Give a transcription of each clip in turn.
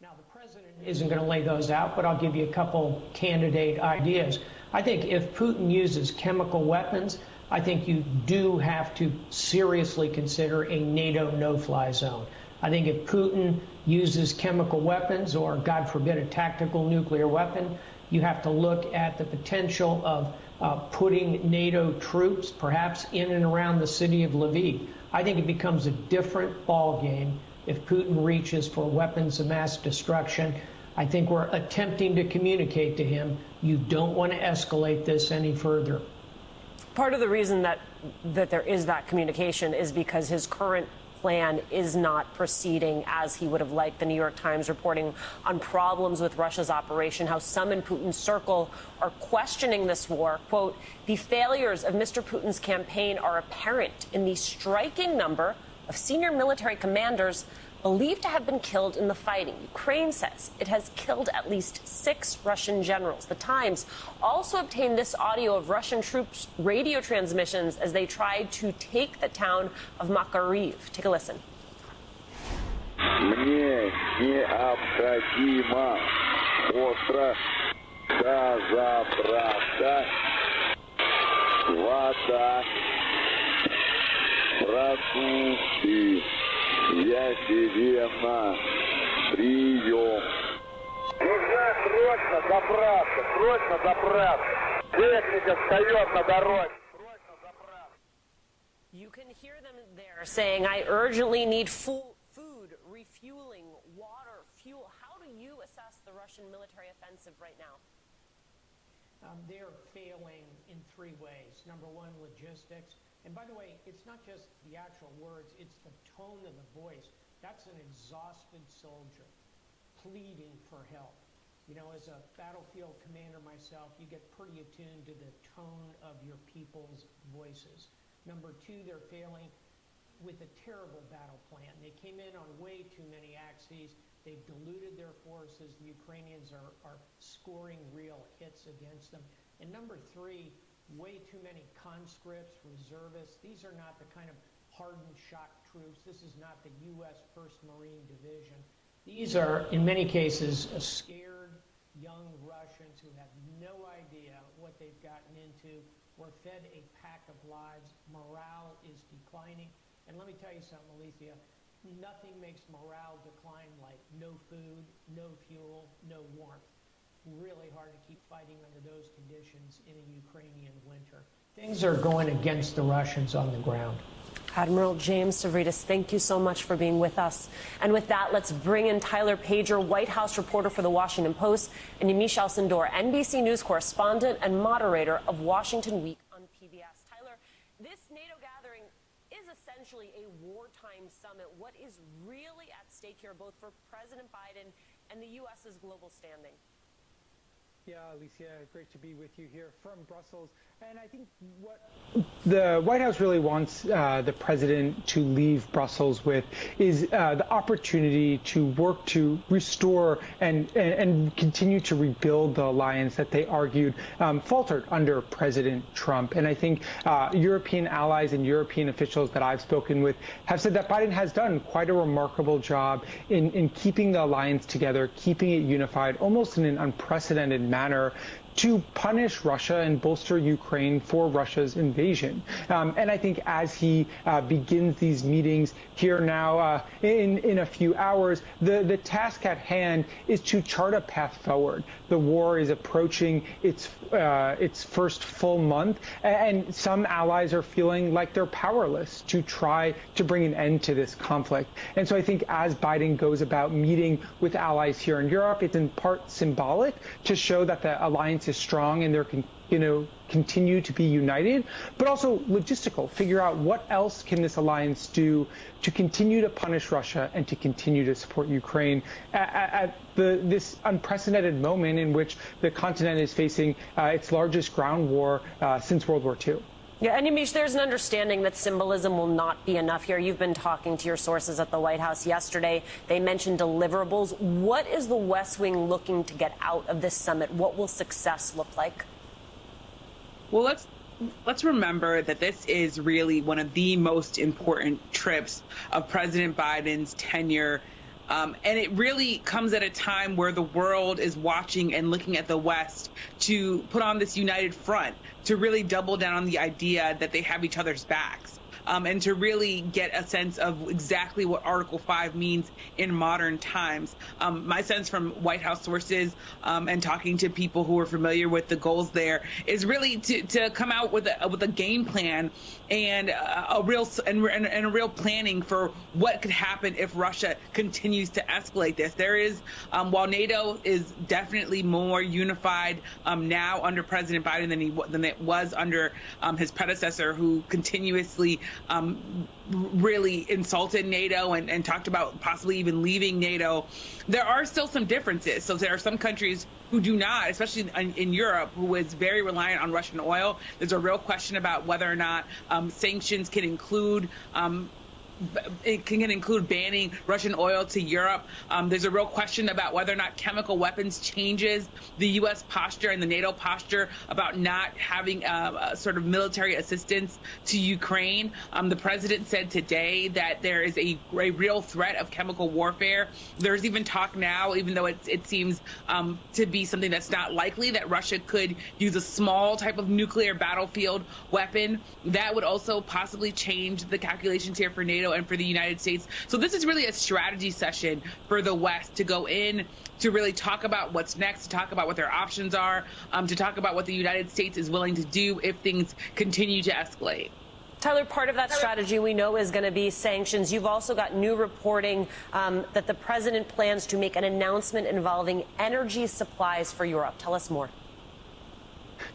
Now, the president isn't going to lay those out, but I'll give you a couple candidate ideas. I think if Putin uses chemical weapons, I think you do have to seriously consider a NATO no-fly zone. I think if Putin uses chemical weapons or, God forbid, a tactical nuclear weapon, you have to look at the potential of putting NATO troops perhaps in and around the city of Lviv. I think it becomes a different ballgame if Putin reaches for weapons of mass destruction. I think we're attempting to communicate to him, you don't want to escalate this any further. Part of the reason that there is that communication is because his current plan is not proceeding as he would have liked. The New York Times reporting on problems with Russia's operation, how some in Putin's circle are questioning this war. Quote, the failures of Mr. Putin's campaign are apparent in the striking number of senior military commanders believed to have been killed in the fighting. Ukraine says it has killed at least 6 Russian generals. The Times also obtained this audio of Russian troops' radio transmissions as they tried to take the town of Makariv. Take a listen. Мне необходимо остро разобраться. Вода, продукты. Я тебе на прием. Нужно срочно добраться. Техника встает на дороге. Срочно добраться. You can hear them there saying, I urgently need food, refueling, water, fuel. How do you assess the Russian military offensive right now? They're failing in 3 ways. Number one, logistics. And by the way, it's not just the actual words, it's the tone of the voice. That's an exhausted soldier pleading for help. You know, as a battlefield commander myself, you get pretty attuned to the tone of your people's voices. Number 2, they're failing with a terrible battle plan. They came in on way too many axes. They've diluted their forces. The Ukrainians are scoring real hits against them. And number 3, way too many conscripts, reservists. These are not the kind of hardened shock troops. This is not the U.S. 1st Marine Division. These are, in many cases, scared young Russians who have no idea what they've gotten into. We're fed a pack of lies. Morale is declining. And let me tell you something, Alethea, nothing makes morale decline like no food, no fuel, no warmth. Really hard to keep fighting under those conditions in a Ukrainian winter. Things are going against the Russians on the ground. Admiral James Stavridis, thank you so much for being with us. And with that, let's bring in Tyler Pager, White House reporter for The Washington Post, and Yamiche Alcindor, NBC News correspondent and moderator of Washington Week on PBS. Tyler, this NATO gathering is essentially a wartime summit. What is really at stake here, both for President Biden and the U.S.'s global standing? Yeah, Alicia, great to be with you here from Brussels. And I think what the White House really wants the president to leave Brussels with is the opportunity to work to restore and continue to rebuild the alliance that they argued faltered under President Trump. And I think European allies and European officials that I've spoken with have said that Biden has done quite a remarkable job in keeping the alliance together, keeping it unified, almost in an unprecedented manner, to punish Russia and bolster Ukraine for Russia's invasion. And I think as he begins these meetings here now in a few hours, the task at hand is to chart a path forward. The war is approaching its first full month, and some allies are feeling like they're powerless to try to bring an end to this conflict. And so I think as Biden goes about meeting with allies here in Europe, it's in part symbolic to show that the alliance is strong and they're continue to be united, but also logistical, figure out what else can this alliance do to continue to punish Russia and to continue to support Ukraine at this unprecedented moment in which the continent is facing its largest ground war since World War II. Yeah, and Yamiche, there's an understanding that symbolism will not be enough here. You've been talking to your sources at the White House yesterday. They mentioned deliverables. What is the West Wing looking to get out of this summit? What will success look like? Well, let's remember that this is really one of the most important trips of President Biden's tenure. And it really comes at a time where the world is watching and looking at the West to put on this united front, to really double down on the idea that they have each other's backs. And to really get a sense of exactly what Article 5 means in modern times. My sense from White House sources and talking to people who are familiar with the goals there is really to come out with a game plan and a real planning for what could happen if Russia continues to escalate this. There is, while NATO is definitely more unified now under President Biden than it was under his predecessor, who continuously really insulted NATO and talked about possibly even leaving NATO, there are still some differences. So there are some countries who do not, especially in Europe, who is very reliant on Russian oil. There's a real question about whether or not sanctions can include it can include banning Russian oil to Europe. There's a real question about whether or not chemical weapons changes the U.S. posture and the NATO posture about not having sort of military assistance to Ukraine. The president said today that there is a real threat of chemical warfare. There's even talk now, even though it seems to be something that's not likely, that Russia could use a small type of nuclear battlefield weapon. That would also possibly change the calculations here for NATO and for the United States. So this is really a strategy session for the West to go in to really talk about what's next, to talk about what their options are, to talk about what the United States is willing to do if things continue to escalate. Tyler, part of that strategy we know is going to be sanctions. You've also got new reporting that the president plans to make an announcement involving energy supplies for Europe. Tell us more.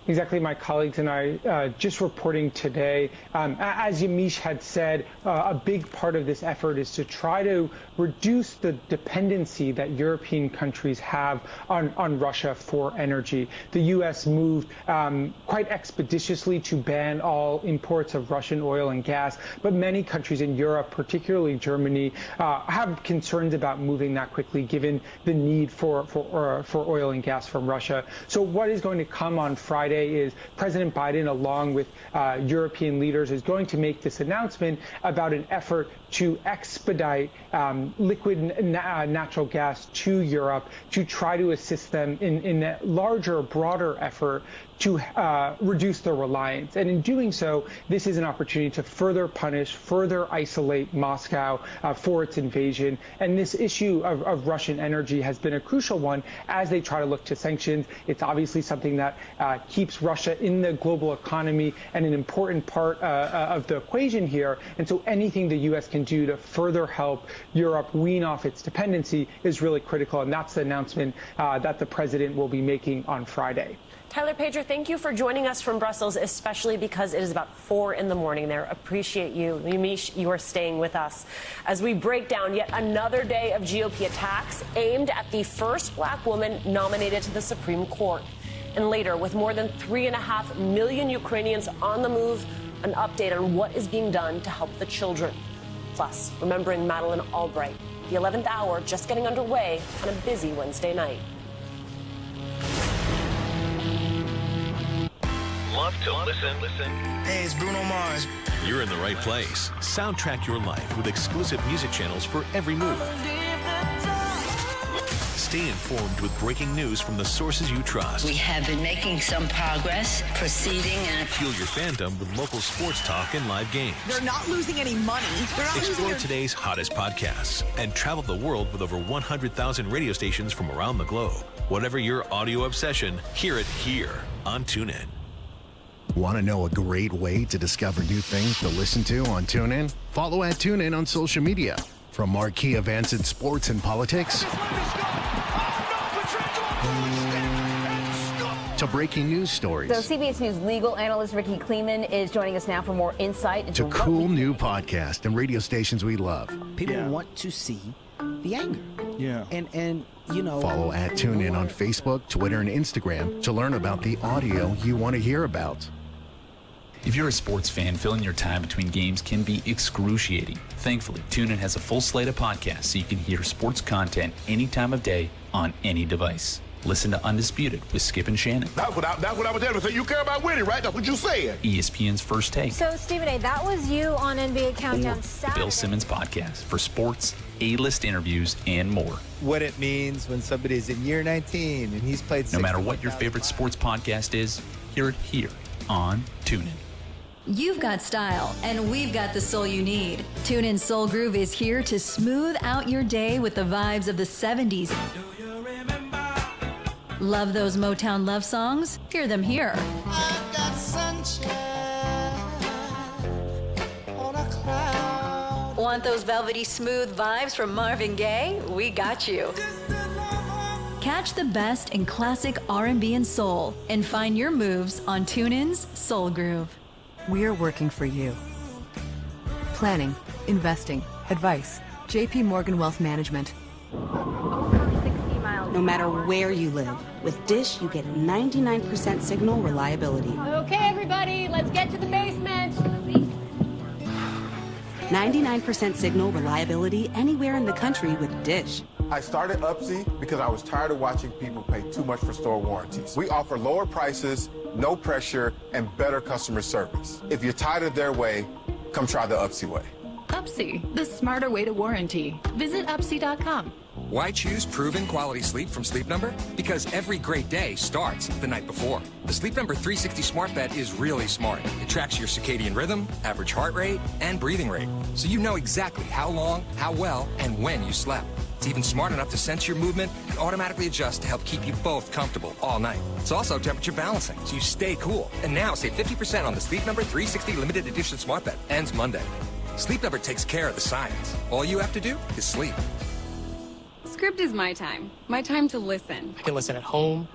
Exactly, my colleagues and I just reporting today. As Yamiche had said, a big part of this effort is to try to reduce the dependency that European countries have on Russia for energy. The U.S. moved quite expeditiously to ban all imports of Russian oil and gas, but many countries in Europe, particularly Germany, have concerns about moving that quickly given the need for oil and gas from Russia. So what is going to come on Friday is President Biden, along with European leaders, is going to make this announcement about an effort to expedite liquid natural gas to Europe to try to assist them in a larger, broader effort to reduce their reliance. And in doing so, this is an opportunity to further punish, further isolate Moscow for its invasion. And this issue of Russian energy has been a crucial one as they try to look to sanctions. It's obviously something that keeps Russia in the global economy and an important part of the equation here. And so anything the U.S. can do to further help Europe wean off its dependency is really critical. And that's the announcement that the president will be making on Friday. Tyler Pager, thank you for joining us from Brussels, especially because it is about 4 in the morning there. Appreciate you. Yamiche, you are staying with us as we break down yet another day of GOP attacks aimed at the first black woman nominated to the Supreme Court. And later, with more than 3.5 million Ukrainians on the move, an update on what is being done to help the children. Plus, remembering Madeleine Albright, the 11th hour just getting underway on a busy Wednesday night. Love to listen. Hey, it's Bruno Mars. You're in the right place. Soundtrack your life with exclusive music channels for every move. Stay informed with breaking news from the sources you trust. We have been making some progress, proceeding and... Fuel your fandom with local sports talk and live games. They're not losing any money. Explore today's hottest podcasts and travel the world with over 100,000 radio stations from around the globe. Whatever your audio obsession, hear it here on TuneIn. Want to know a great way to discover new things to listen to on TuneIn? Follow @TuneIn on social media. From marquee events in sports and politics to breaking news stories. So CBS News legal analyst Ricky Kleeman is joining us now for more insight into to cool new podcasts and radio stations we love. People want to see the anger. Yeah. And you know. Follow @TuneIn on Facebook, Twitter, and Instagram to learn about the audio you want to hear about. If you're a sports fan, filling your time between games can be excruciating. Thankfully, TuneIn has a full slate of podcasts so you can hear sports content any time of day on any device. Listen to Undisputed with Skip and Shannon. That's what I was telling you. So you care about winning, right? That's what you said. ESPN's First Take. So, Stephen A., that was you on NBA Countdown The Saturday. Bill Simmons Podcast for sports A-list interviews, and more. What it means when somebody's in year 19 and he's played. No matter what your favorite sports podcast is, hear it here on TuneIn. You've got style, and we've got the soul you need. TuneIn Soul Groove is here to smooth out your day with the vibes of the 70s. Love those Motown love songs? Hear them here. I've got sunshine on a cloud. Want those velvety smooth vibes from Marvin Gaye? We got you. Catch the best in classic R&B and soul and find your moves on TuneIn's Soul Groove. We're working for you. Planning, investing, advice. JP Morgan Wealth Management. Over 60 miles. No matter where you live, with Dish, you get 99% signal reliability. Okay, everybody, let's get to the basement. 99% signal reliability anywhere in the country with Dish. I started Upsy because I was tired of watching people pay too much for store warranties. We offer lower prices, no pressure, and better customer service. If you're tired of their way, come try the Upsy way. Upsy, the smarter way to warranty. Visit upsy.com. Why choose proven quality sleep from Sleep Number? Because every great day starts the night before. The Sleep Number 360 Smart Bed is really smart. It tracks your circadian rhythm, average heart rate, and breathing rate. So you know exactly how long, how well, and when you slept. It's even smart enough to sense your movement and automatically adjust to help keep you both comfortable all night. It's also temperature balancing, so you stay cool. And now save 50% on the Sleep Number 360 Limited Edition Smart Bed. Ends Monday. Sleep Number takes care of the science. All you have to do is sleep. Script is my time to listen. I can listen at home,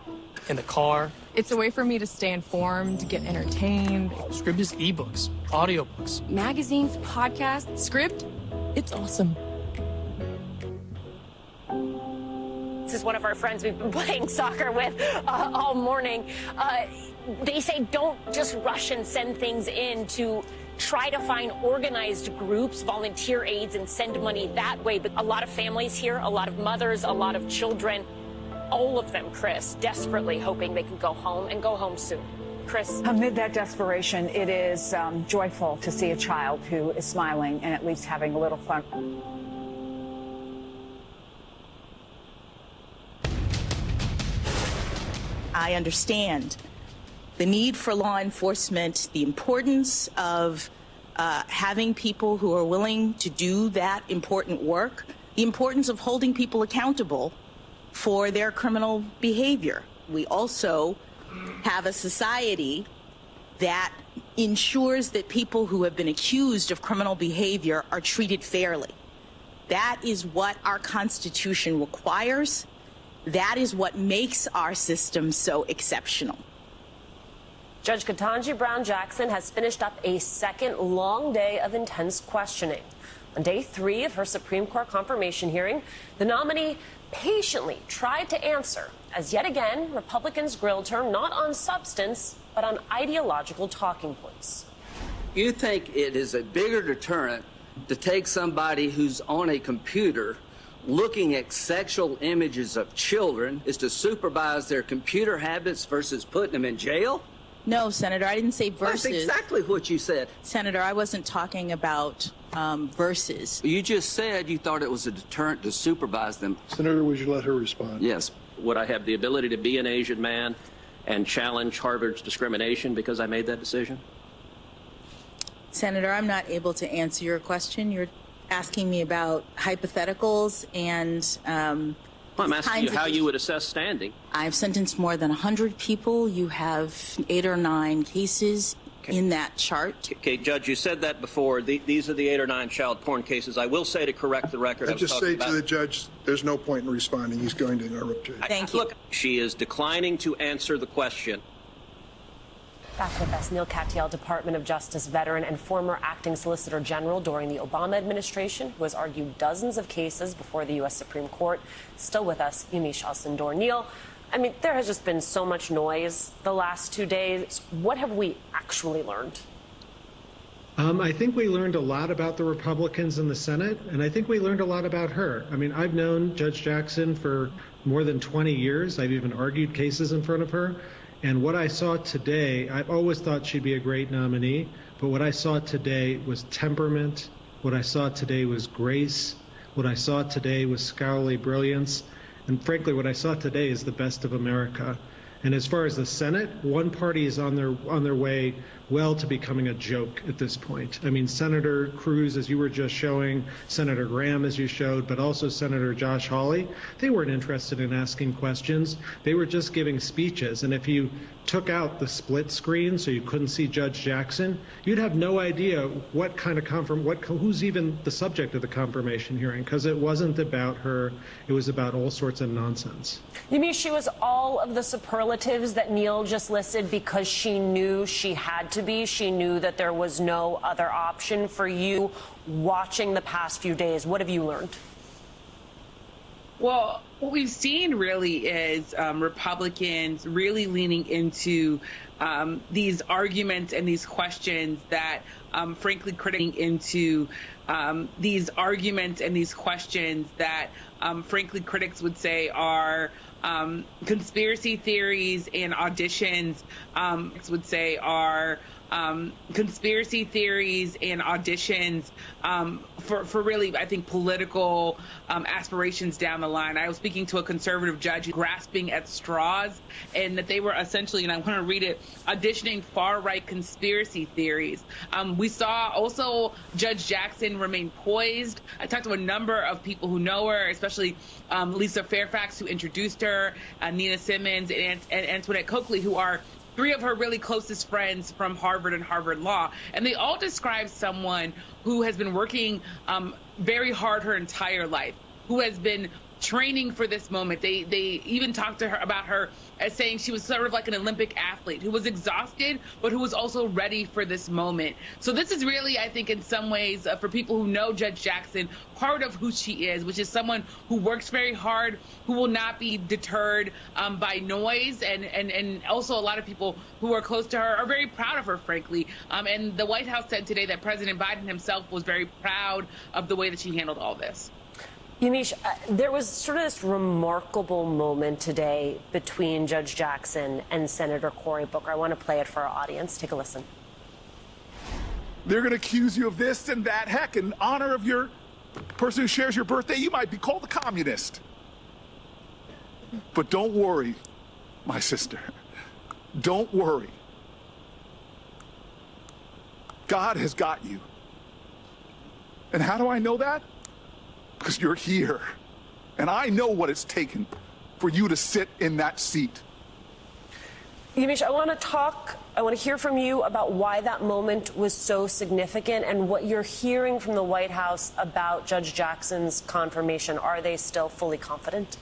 in the car. It's a way for me to stay informed, get entertained. Script is ebooks, audiobooks, magazines, podcasts. Script, it's awesome. This is one of our friends we've been playing soccer with all morning. They say don't just rush and send things in to try to find organized groups, volunteer aids, and send money that way. But a lot of families here, a lot of mothers, a lot of children, all of them, Chris, desperately hoping they can go home and go home soon. Chris? Amid that desperation, it is joyful to see a child who is smiling and at least having a little fun. I understand the need for law enforcement, the importance of having people who are willing to do that important work, the importance of holding people accountable for their criminal behavior. We also have a society that ensures that people who have been accused of criminal behavior are treated fairly. That is what our Constitution requires. That is what makes our system so exceptional. Judge Ketanji Brown Jackson has finished up a second long day of intense questioning. On day 3 of her Supreme Court confirmation hearing, the nominee patiently tried to answer as yet again Republicans grilled her not on substance but on ideological talking points. You think it is a bigger deterrent to take somebody who's on a computer looking at sexual images of children is to supervise their computer habits versus putting them in jail? No, Senator, I didn't say versus. That's exactly what you said. Senator, I wasn't talking about versus. You just said you thought it was a deterrent to supervise them. Senator, would you let her respond? Yes. Would I have the ability to be an Asian man and challenge Harvard's discrimination because I made that decision? Senator, I'm not able to answer your question. You're asking me about hypotheticals and well, I'm asking you how you would assess standing. I've sentenced more than 100 people. You have 8 or 9 cases in that chart. Okay, Judge, you said that before. These are the 8 or 9 child porn cases. I will say, to correct the record, I just say to the judge, there's no point in responding. He's going to interrupt you. Thank you. Look, she is declining to answer the question. Back with us, Neil Katyal, Department of Justice veteran and former acting Solicitor General during the Obama administration, who has argued dozens of cases before the U.S. Supreme Court. Still with us, Yamiche Alcindor. Neil, I mean, there has just been so much noise the last 2 days. What have we actually learned? I think we learned a lot about the Republicans in the Senate, and I think we learned a lot about her. I mean, I've known Judge Jackson for more than 20 years. I've even argued cases in front of her. And what I saw today, I've always thought she'd be a great nominee, but what I saw today was temperament. What I saw today was grace. What I saw today was scholarly brilliance. And frankly, what I saw today is the best of America. And as far as the Senate, one party is on their way well to becoming a joke at this point. I mean, Senator Cruz, as you were just showing, Senator Graham, as you showed, but also Senator Josh Hawley, they weren't interested in asking questions. They were just giving speeches. And if you took out the split screen so you couldn't see Judge Jackson, you'd have no idea what kind of who's even the subject of the confirmation hearing, because it wasn't about her. It was about all sorts of nonsense. You mean she was all of the superlatives that Neil just listed because she knew she had to be? She knew that there was no other option. For you, watching the past few days, what have you learned? Well, what we've seen really is Republicans really leaning into these arguments and these questions that, frankly, critics would say are conspiracy theories and auditions. For really, I think, political aspirations down the line. I was speaking to a conservative judge grasping at straws, and that they were essentially, and I want to read it, auditioning far-right conspiracy theories. We saw also Judge Jackson remain poised. I talked to a number of people who know her, especially Lisa Fairfax, who introduced her, Nina Simmons, and Antoinette Coakley, who are three of her really closest friends from Harvard and Harvard Law. And they all describe someone who has been working very hard her entire life, who has been training for this moment. They even talked to her about her as saying she was sort of like an Olympic athlete who was exhausted, but who was also ready for this moment. So this is really, I think, in some ways, for people who know Judge Jackson, part of who she is, which is someone who works very hard, who will not be deterred by noise. And also a lot of people who are close to her are very proud of her, frankly. And the White House said today that President Biden himself was very proud of the way that she handled all this. Yamiche, there was sort of this remarkable moment today between Judge Jackson and Senator Cory Booker. I want to play it for our audience. Take a listen. They're going to accuse you of this and that. Heck, in honor of your person who shares your birthday, you might be called a communist. But don't worry, my sister. Don't worry. God has got you. And how do I know that? Because you're here. And I know what it's taken for you to sit in that seat. Yamiche, I want to hear from you about why that moment was so significant and what you're hearing from the White House about Judge Jackson's confirmation. Are they still fully confident?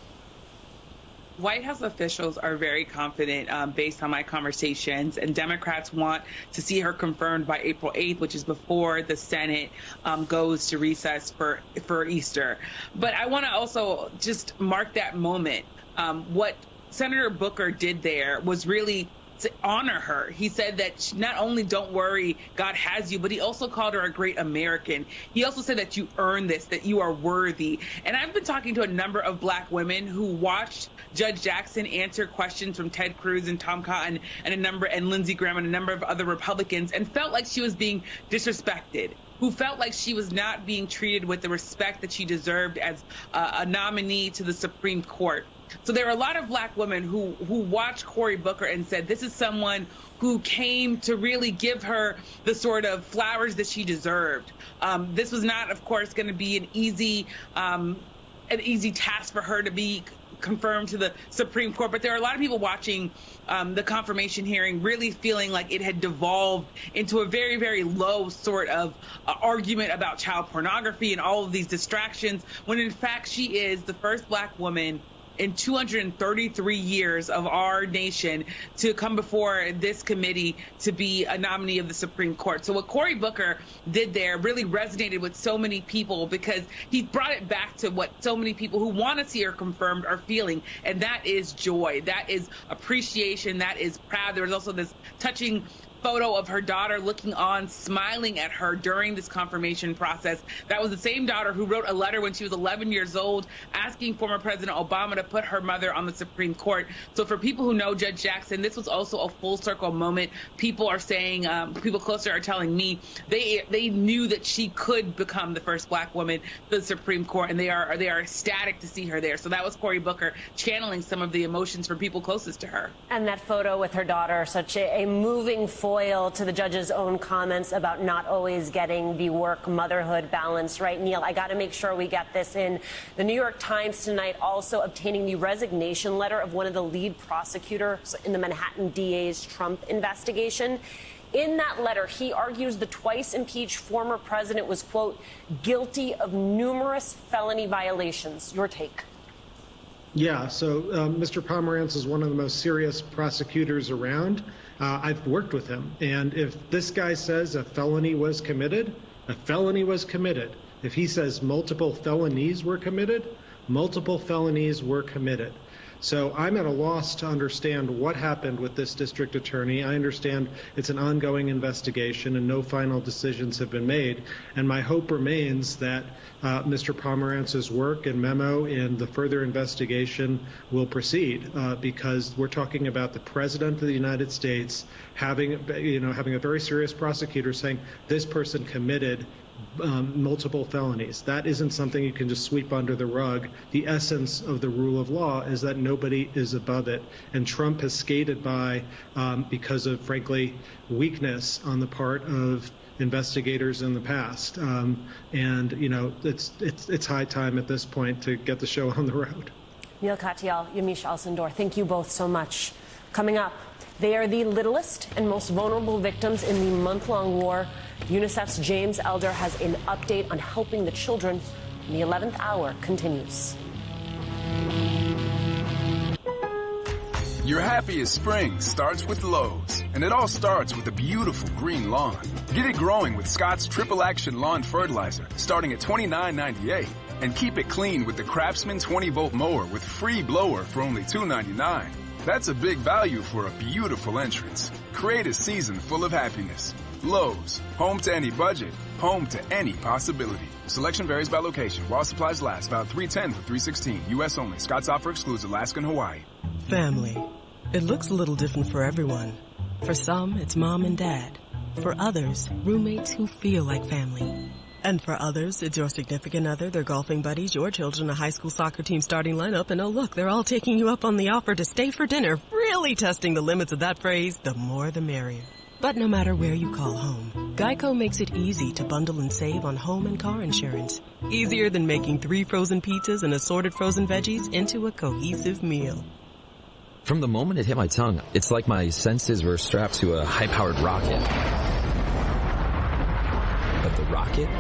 White House officials are very confident based on my conversations, and Democrats want to see her confirmed by April 8th, which is before the Senate goes to recess for Easter. But I want to also just mark that moment. What Senator Booker did there was really to honor her. He said that not only don't worry, God has you, but he also called her a great American. He also said that you earned this, that you are worthy. And I've been talking to a number of black women who watched Judge Jackson answer questions from Ted Cruz and Tom Cotton and Lindsey Graham and a number of other Republicans, and felt like she was being disrespected, who felt like she was not being treated with the respect that she deserved as a nominee to the Supreme Court. So there are a lot of black women who watched Cory Booker and said this is someone who came to really give her the sort of flowers that she deserved. This was not, of course, going to be an easy task for her to be confirmed to the Supreme Court. But there are a lot of people watching the confirmation hearing really feeling like it had devolved into a very, very low sort of argument about child pornography and all of these distractions, when in fact she is the first black woman in 233 years of our nation to come before this committee to be a nominee of the Supreme Court. So what Cory Booker did there really resonated with so many people, because he brought it back to what so many people who want to see her confirmed are feeling, and that is joy. That is appreciation. That is proud. There was also this touching photo of her daughter looking on, smiling at her during this confirmation process. That was the same daughter who wrote a letter when she was 11 years old asking former President Obama to put her mother on the Supreme Court. So for people who know Judge Jackson, this was also a full circle moment. People are saying, people closer are telling me they knew that she could become the first black woman to the Supreme Court, and they are ecstatic to see her there. So that was Cory Booker channeling some of the emotions from people closest to her. And that photo with her daughter, such a moving foil to the judge's own comments about not always getting the work-motherhood balance right. Neil, I got to make sure we get this in. The New York Times tonight also obtaining the resignation letter of one of the lead prosecutors in the Manhattan DA's Trump investigation. In that letter, he argues the twice impeached former president was, quote, guilty of numerous felony violations. Your take? Yeah, so Mr. Pomerantz is one of the most serious prosecutors around. I've worked with him. And if this guy says a felony was committed, a felony was committed. If he says multiple felonies were committed, multiple felonies were committed. So I'm at a loss to understand what happened with this district attorney. I understand it's an ongoing investigation and no final decisions have been made. And my hope remains that Mr. Pomerantz's work and memo in the further investigation will proceed because we're talking about the President of the United States having a very serious prosecutor saying this person committed multiple felonies. That isn't something you can just sweep under the rug. The essence of the rule of law is that nobody is above it. And Trump has skated by because of, frankly, weakness on the part of investigators in the past. It's high time at this point to get the show on the road. Neil Katyal, Yamiche Alcindor, thank you both so much. Coming up, they are the littlest and most vulnerable victims in the month-long war. UNICEF's James Elder has an update on helping the children. And the 11th hour continues. Your happiest spring starts with Lowe's, and it all starts with a beautiful green lawn. Get it growing with Scott's Triple Action Lawn Fertilizer, starting at $29.98. And keep it clean with the Craftsman 20-volt mower with free blower for only $2.99. That's a big value for a beautiful entrance. Create a season full of happiness. Lowe's, home to any budget, home to any possibility. Selection varies by location. While supplies last, about $310 for $316. U.S. only. Scott's offer excludes Alaska and Hawaii. Family. It looks a little different for everyone. For some, it's mom and dad. For others, roommates who feel like family. And for others, it's your significant other, their golfing buddies, your children, a high school soccer team starting lineup, and oh look, they're all taking you up on the offer to stay for dinner, really testing the limits of that phrase, the more the merrier. But no matter where you call home, Geico makes it easy to bundle and save on home and car insurance. Easier than making 3 frozen pizzas and assorted frozen veggies into a cohesive meal. From the moment it hit my tongue, it's like my senses were strapped to a high-powered rocket. But the rocket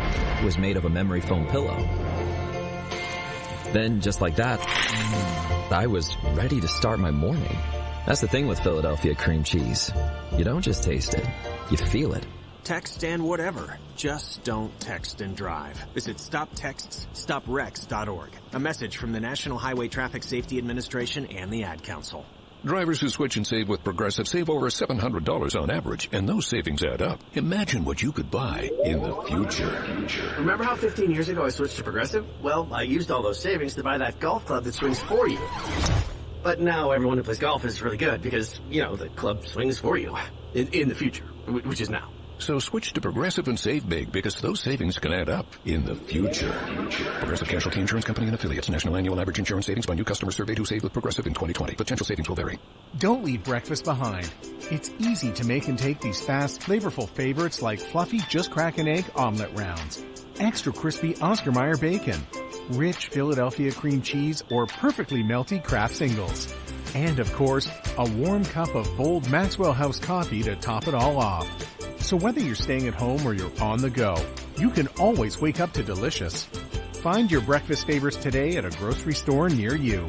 was made of a memory foam pillow. Then, just like that, I was ready to start my morning. That's the thing with Philadelphia cream cheese. You don't just taste it, you feel it. Text and whatever. Just don't text and drive. Visit StopTextsStopWrecks.org. A message from the National Highway Traffic Safety Administration and the Ad Council. Drivers who switch and save with Progressive save over $700 on average, and those savings add up. Imagine what you could buy in the future. Remember how 15 years ago I switched to Progressive? Well, I used all those savings to buy that golf club that swings for you. But now everyone who plays golf is really good because, the club swings for you. In the future, which is now. So switch to Progressive and save big because those savings can add up in the future. Progressive Casualty Insurance Company and affiliates. National annual average insurance savings by new customers surveyed who saved with Progressive in 2020. Potential savings will vary. Don't leave breakfast behind. It's easy to make and take these fast, flavorful favorites like fluffy just crack an egg omelet rounds, extra crispy Oscar Mayer bacon, rich Philadelphia cream cheese, or perfectly melty Kraft singles. And of course, a warm cup of bold Maxwell House coffee to top it all off. So whether you're staying at home or you're on the go, you can always wake up to delicious. Find your breakfast favorites today at a grocery store near you.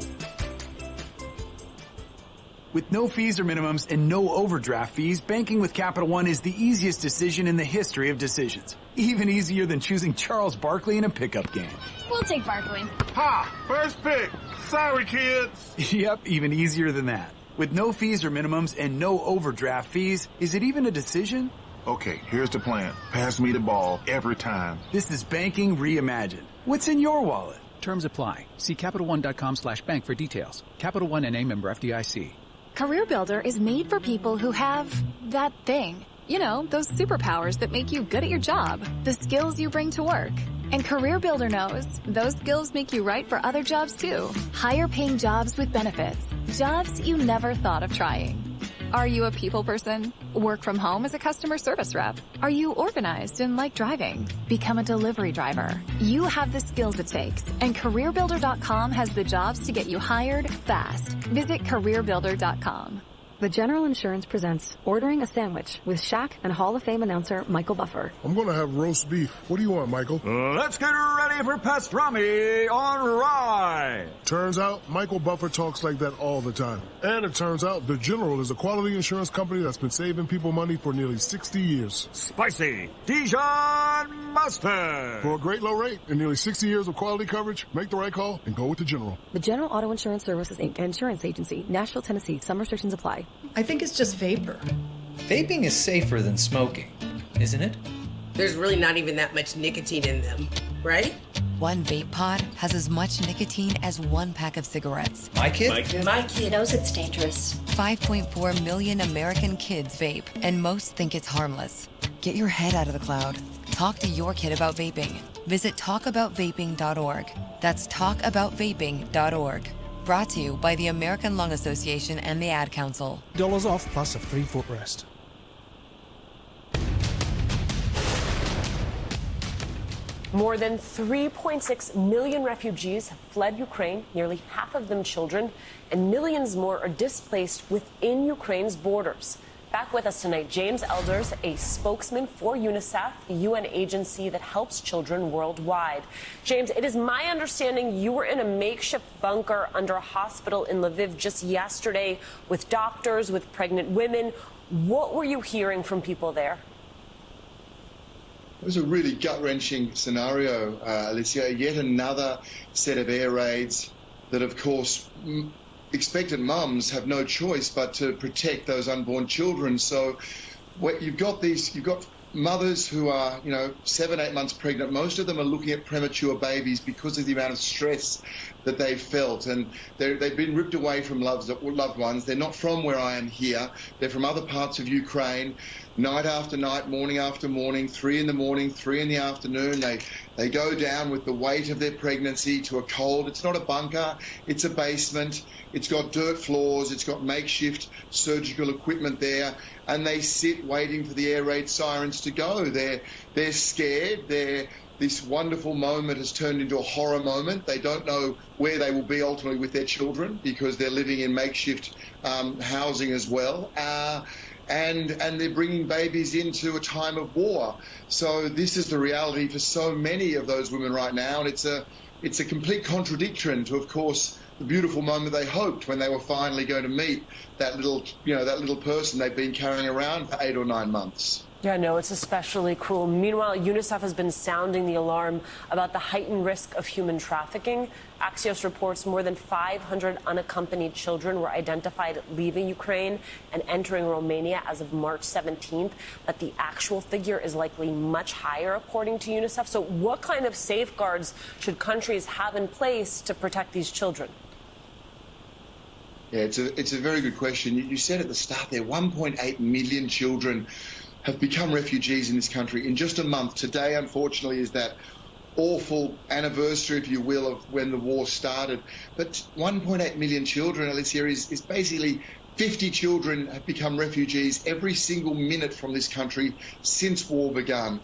With no fees or minimums and no overdraft fees, banking with Capital One is the easiest decision in the history of decisions. Even easier than choosing Charles Barkley in a pickup game. We'll take Barkley. Ha! First pick! Sorry, kids! Yep, even easier than that. With no fees or minimums and no overdraft fees, is it even a decision? Okay, here's the plan. Pass me the ball every time. This is banking reimagined. What's in your wallet? Terms apply. See CapitalOne.com/bank for details. Capital One NA, member FDIC. Career Builder is made for people who have that thing. You know, those superpowers that make you good at your job, the skills you bring to work. And Career Builder knows those skills make you right for other jobs too. Higher paying jobs with benefits. Jobs you never thought of trying. Are you a people person? Work from home as a customer service rep? Are you organized and like driving? Become a delivery driver. You have the skills it takes, and CareerBuilder.com has the jobs to get you hired fast. Visit CareerBuilder.com. The General Insurance presents Ordering a Sandwich with Shaq and Hall of Fame announcer Michael Buffer. I'm going to have roast beef. What do you want, Michael? Let's get ready for pastrami on rye. Turns out, Michael Buffer talks like that all the time. And it turns out the General is a quality insurance company that's been saving people money for nearly 60 years. Spicy Dijon mustard. For a great low rate and nearly 60 years of quality coverage, make the right call and go with the General. The General Auto Insurance Services, Inc. Insurance Agency, Nashville, Tennessee. Some restrictions apply. I think it's just vapor. Vaping is safer than smoking, isn't it? There's really not even that much nicotine in them, right? One vape pod has as much nicotine as one pack of cigarettes. My kid knows it's dangerous. 5.4 million American kids vape, and most think it's harmless. Get your head out of the cloud. Talk to your kid about vaping. Visit talkaboutvaping.org. That's talkaboutvaping.org. Brought to you by the American Lung Association and the Ad Council. $1 off plus a free footrest. More than 3.6 million refugees have fled Ukraine, nearly half of them children, and millions more are displaced within Ukraine's borders. Back with us tonight, James Elders, a spokesman for UNICEF, the UN agency that helps children worldwide. James, it is my understanding you were in a makeshift bunker under a hospital in Lviv just yesterday with doctors, with pregnant women. What were you hearing from people there? It was a really gut-wrenching scenario, Alicia. Yet another set of air raids that, of course, expectant mums have no choice but to protect those unborn children. So you've got mothers who are, 7-8 months pregnant. Most of them are looking at premature babies because of the amount of stress that they've felt. And they've been ripped away from loved ones. They're not from where I am here. They're from other parts of Ukraine. Night after night, morning after morning, 3 in the morning, 3 in the afternoon, they go down with the weight of their pregnancy to a cold. It's not a bunker, it's a basement. It's got dirt floors, it's got makeshift surgical equipment there, and they sit waiting for the air raid sirens to go. They're scared. This wonderful moment has turned into a horror moment. They don't know where they will be ultimately with their children because they're living in makeshift housing as well. And they're bringing babies into a time of war. So this is the reality for so many of those women right now. And it's a complete contradiction to, of course, the beautiful moment they hoped when they were finally going to meet that little person they've been carrying around for 8 or 9 months. Yeah, no, it's especially cruel. Meanwhile, UNICEF has been sounding the alarm about the heightened risk of human trafficking. Axios reports more than 500 unaccompanied children were identified leaving Ukraine and entering Romania as of March 17th, but the actual figure is likely much higher, according to UNICEF. So what kind of safeguards should countries have in place to protect these children? Yeah, it's a very good question. You said at the start there, 1.8 million children have become refugees in this country in just a month. Today, unfortunately, is that awful anniversary, if you will, of when the war started. But 1.8 million children, Alicia, is basically 50 children have become refugees every single minute from this country since war began.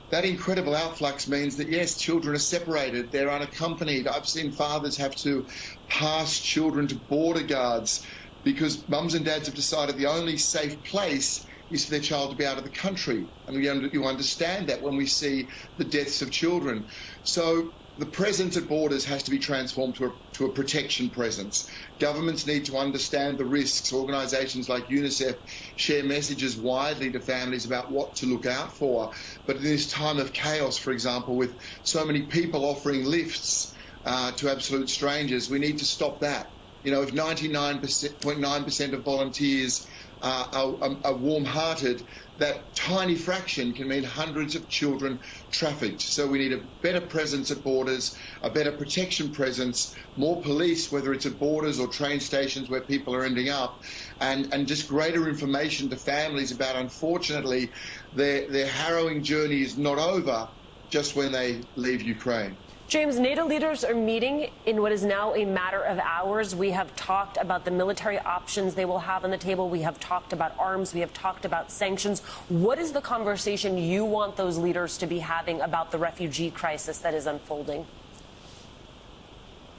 That incredible outflux means that, yes, children are separated. They're unaccompanied. I've seen fathers have to pass children to border guards because mums and dads have decided the only safe place is for their child to be out of the country. And you understand that when we see the deaths of children. So the presence at borders has to be transformed to a protection presence. Governments need to understand the risks. Organisations like UNICEF share messages widely to families about what to look out for. But in this time of chaos, for example, with so many people offering lifts to absolute strangers, we need to stop that. You know, if 99.9% of volunteers are warm-hearted, that tiny fraction can mean hundreds of children trafficked. So we need a better presence at borders, a better protection presence, more police, whether it's at borders or train stations where people are ending up, and just greater information to families about, unfortunately, their harrowing journey is not over just when they leave Ukraine. James, NATO leaders are meeting in what is now a matter of hours. We have talked about the military options they will have on the table. We have talked about arms. We have talked about sanctions. What is the conversation you want those leaders to be having about the refugee crisis that is unfolding?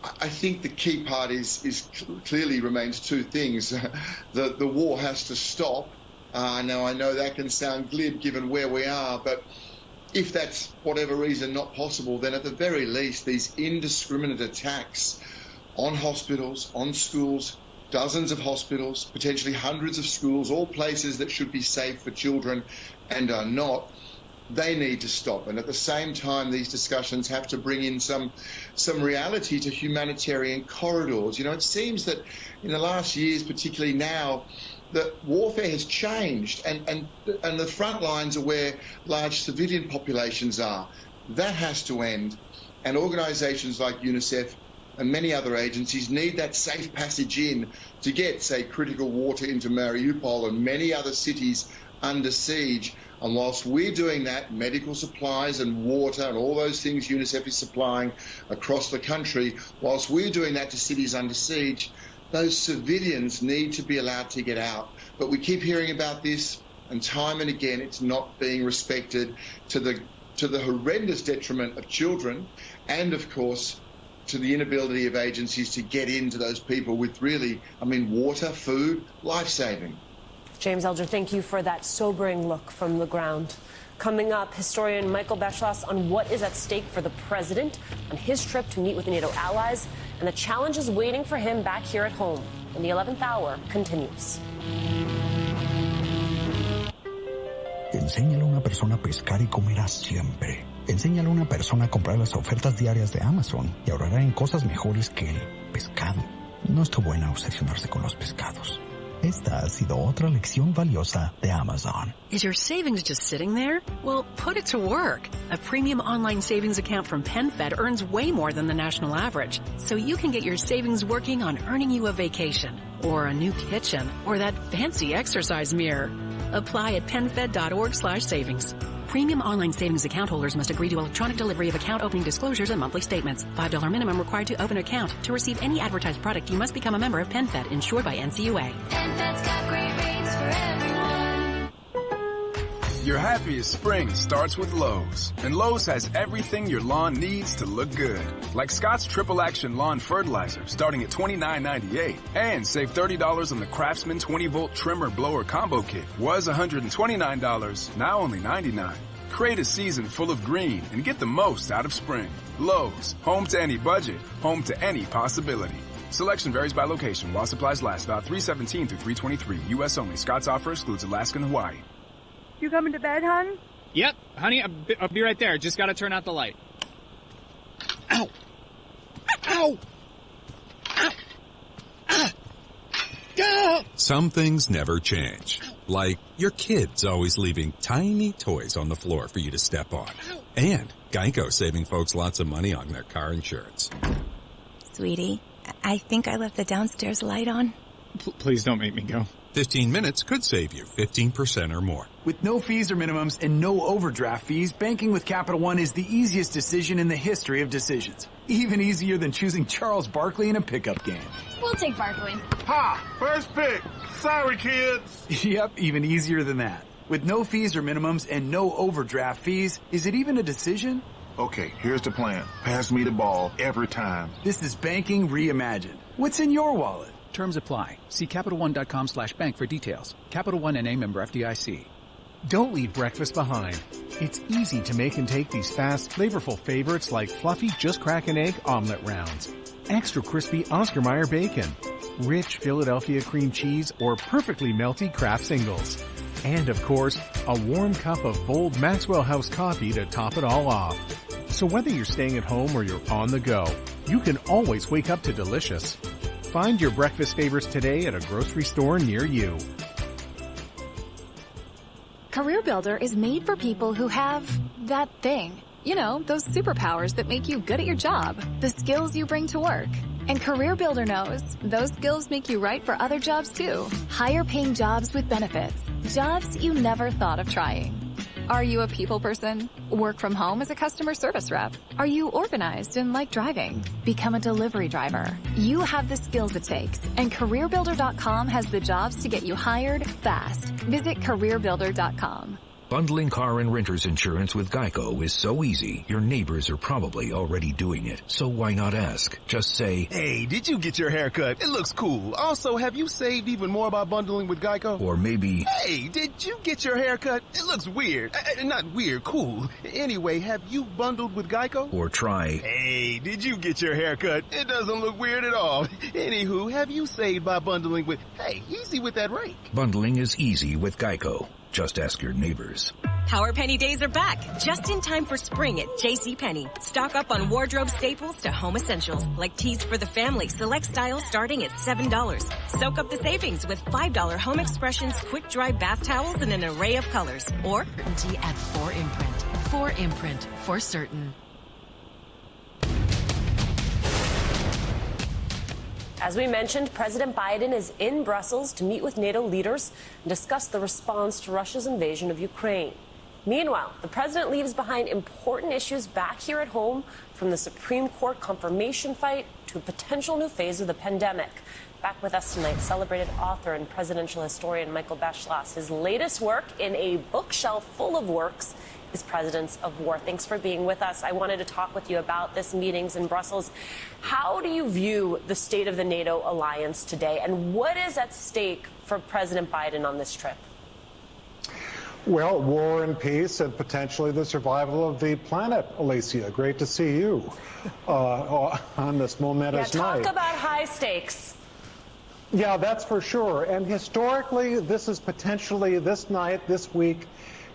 I think the key part is clearly remains two things. The war has to stop. Now, I know that can sound glib given where we are, but if that's, whatever reason, not possible, then at the very least, these indiscriminate attacks on hospitals, on schools, dozens of hospitals, potentially hundreds of schools, all places that should be safe for children and are not, they need to stop. And at the same time, these discussions have to bring in some reality to humanitarian corridors. You know, it seems that in the last years, particularly now, that warfare has changed, and the front lines are where large civilian populations are. That has to end, and organisations like UNICEF and many other agencies need that safe passage in to get, say, critical water into Mariupol and many other cities under siege. And whilst we're doing that, medical supplies and water and all those things UNICEF is supplying across the country, whilst we're doing that to cities under siege, those civilians need to be allowed to get out. But we keep hearing about this, and time and again, it's not being respected, to the horrendous detriment of children, and of course, to the inability of agencies to get into those people with really, water, food, life-saving. James Elder, thank you for that sobering look from the ground. Coming up, historian Michael Beschloss on what is at stake for the president on his trip to meet with NATO allies and the challenges waiting for him back here at home. And the 11th hour continues. Enséñale a una persona a pescar y comerá siempre. Enséñale a una persona a comprar las ofertas diarias de Amazon y ahorrará en cosas mejores que el pescado. No está buena obsesionarse con los pescados. Esta ha sido otra lección valiosa de Amazon. Is your savings just sitting there? Well, put it to work. A premium online savings account from PenFed earns way more than the national average. So you can get your savings working on earning you a vacation, or a new kitchen, or that fancy exercise mirror. Apply at penfed.org/savings. Premium online savings account holders must agree to electronic delivery of account opening disclosures and monthly statements. $5 minimum required to open an account. To receive any advertised product, you must become a member of PenFed, insured by NCUA. PenFed's got great rates for everyone. Your happiest spring starts with Lowe's. And Lowe's has everything your lawn needs to look good. Like Scott's Triple Action Lawn Fertilizer, starting at $29.98. And save $30 on the Craftsman 20-volt trimmer blower combo kit. Was $129, now only $99. Create a season full of green and get the most out of spring. Lowe's, home to any budget, home to any possibility. Selection varies by location. While supplies last, about 3/17 through 3/23. U.S. only. Scott's offer excludes Alaska and Hawaii. You coming to bed, hon? Yep, honey, I'll be right there. Just gotta turn out the light. Ow! Ow! Ow! Ah! Some things never change. Like your kids always leaving tiny toys on the floor for you to step on. And Geico saving folks lots of money on their car insurance. Sweetie, I think I left the downstairs light on. Please don't make me go. 15 minutes could save you 15% or more. With no fees or minimums and no overdraft fees, banking with Capital One is the easiest decision in the history of decisions. Even easier than choosing Charles Barkley in a pickup game. We'll take Barkley. Ha! First pick. Sorry, kids. Yep, even easier than that. With no fees or minimums and no overdraft fees, is it even a decision? Okay, here's the plan. Pass me the ball every time. This is banking reimagined. What's in your wallet? Terms apply. See CapitalOne.com/bank for details. Capital One NA, member FDIC. Don't leave breakfast behind. It's easy to make and take these fast, flavorful favorites like fluffy just crack an egg omelet rounds, extra crispy Oscar Mayer bacon, rich Philadelphia cream cheese, or perfectly melty Kraft singles. And of course, a warm cup of bold Maxwell House coffee to top it all off. So whether you're staying at home or you're on the go, you can always wake up to delicious. Find your breakfast favorites today at a grocery store near you. CareerBuilder is made for people who have that thing. You know, those superpowers that make you good at your job, the skills you bring to work. And CareerBuilder knows those skills make you right for other jobs too. Higher paying jobs with benefits. Jobs you never thought of trying. Are you a people person? Work from home as a customer service rep? Are you organized and like driving? Become a delivery driver. You have the skills it takes, and CareerBuilder.com has the jobs to get you hired fast. Visit CareerBuilder.com. Bundling car and renter's insurance with Geico is so easy, your neighbors are probably already doing it. So why not ask? Just say, "Hey, did you get your hair cut? It looks cool. Also, have you saved even more by bundling with Geico?" Or maybe, "Hey, did you get your hair cut? It looks weird. Not weird, cool. Anyway, have you bundled with Geico?" Or try, "Hey, did you get your hair cut? It doesn't look weird at all. Anywho, have you saved by bundling with..." Hey, easy with that rake. Bundling is easy with Geico. Just ask your neighbors. Power Penny days are back, just in time for spring at JCPenney. Stock up on wardrobe staples to home essentials, like tees for the family, select styles starting at $7. Soak up the savings with $5 Home Expressions quick dry bath towels in an array of colors. Or certainty at 4imprint. 4imprint, for certain. As we mentioned, President Biden is in Brussels to meet with NATO leaders and discuss the response to Russia's invasion of Ukraine. Meanwhile, the president leaves behind important issues back here at home, from the Supreme Court confirmation fight to a potential new phase of the pandemic. Back with us tonight, celebrated author and presidential historian Michael Beschloss. His latest work in a bookshelf full of works is Presidents of War. Thanks for being with us. I wanted to talk with you about this meetings in Brussels. How do you view the state of the NATO alliance today, and what is at stake for President Biden on this trip? Well, war and peace, and potentially the survival of the planet, Alicia. Great to see you on this momentous night. Talk about high stakes. Yeah, that's for sure. And historically, this is potentially, this night, this week,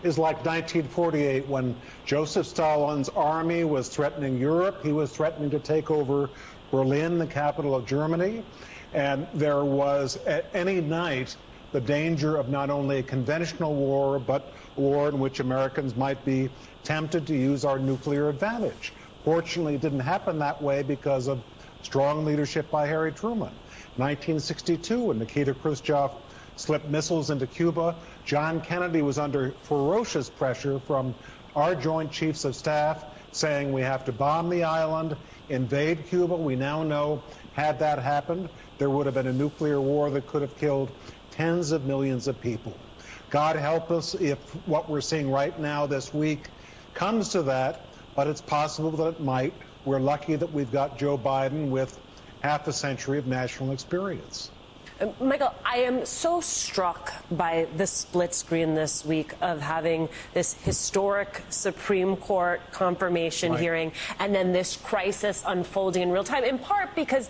is like 1948 when Joseph Stalin's army was threatening Europe. He was threatening to take over Berlin, the capital of Germany. And there was, at any night, the danger of not only a conventional war, but a war in which Americans might be tempted to use our nuclear advantage. Fortunately, it didn't happen that way because of strong leadership by Harry Truman. 1962, when Nikita Khrushchev slipped missiles into Cuba, John Kennedy was under ferocious pressure from our Joint Chiefs of Staff saying we have to bomb the island, invade Cuba. We now know, had that happened, there would have been a nuclear war that could have killed tens of millions of people. God help us if what we're seeing right now this week comes to that, but it's possible that it might. We're lucky that we've got Joe Biden with half a century of national experience. Michael, I am so struck by the split screen this week of having this historic Supreme Court confirmation hearing and then this crisis unfolding in real time, in part because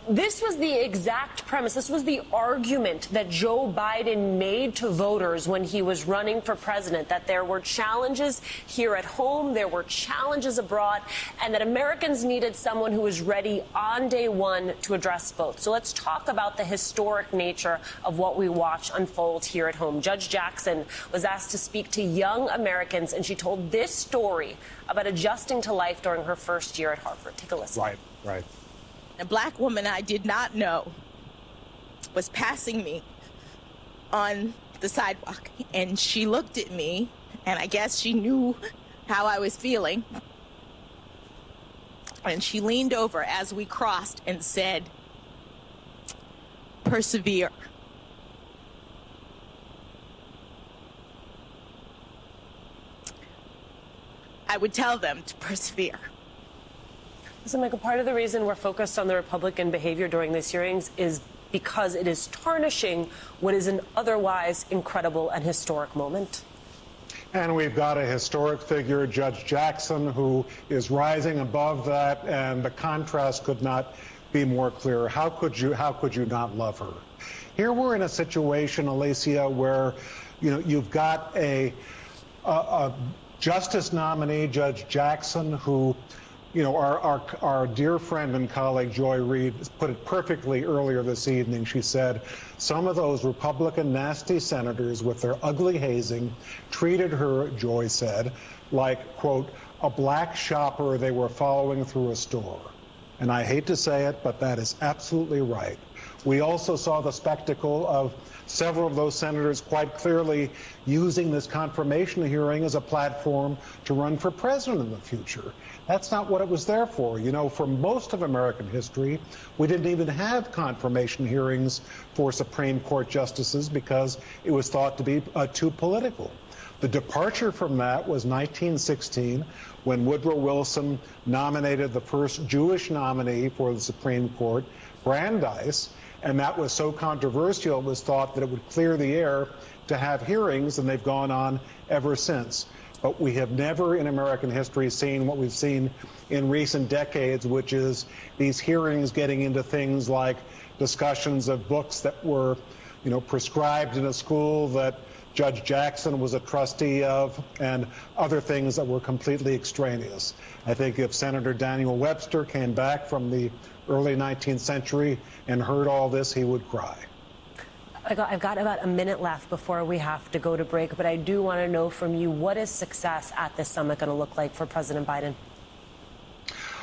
this was the exact premise. This was the argument that Joe Biden made to voters when he was running for president, that there were challenges here at home, there were challenges abroad, and that Americans needed someone who was ready on day one to address both. So let's talk about the historic nature of what we watch unfold here at home. Judge Jackson was asked to speak to young Americans, and she told this story about adjusting to life during her first year at Harvard. Take a listen. Right. A black woman I did not know was passing me on the sidewalk, and she looked at me, and I guess she knew how I was feeling, and she leaned over as we crossed and said, "Persevere." I would tell them to persevere. So, Michael, part of the reason we're focused on the Republican behavior during these hearings is because it is tarnishing what is an otherwise incredible and historic moment. And we've got a historic figure, Judge Jackson, who is rising above that, and the contrast could not be more clear. How could you not love her? Here we're in a situation, Alicia, where you've got a justice nominee, Judge Jackson, who You know, our dear friend and colleague Joy Reid put it perfectly earlier this evening. She said, some of those Republican nasty senators with their ugly hazing treated her, Joy said, like, quote, a black shopper they were following through a store. And I hate to say it, but that is absolutely right. We also saw the spectacle of several of those senators quite clearly using this confirmation hearing as a platform to run for president in the future. That's not what it was there for. You know, for most of American history, we didn't even have confirmation hearings for Supreme Court justices because it was thought to be too political. The departure from that was 1916, when Woodrow Wilson nominated the first Jewish nominee for the Supreme Court, Brandeis, and that was so controversial it was thought that it would clear the air to have hearings, and they've gone on ever since. But we have never in American history seen what we've seen in recent decades, which is these hearings getting into things like discussions of books that were, you know, prescribed in a school that Judge Jackson was a trustee of, and other things that were completely extraneous. I think if Senator Daniel Webster came back from the early 19th century and heard all this, he would cry. I've got about a minute left before we have to go to break, but I do want to know from you, what is success at this summit going to look like for President Biden?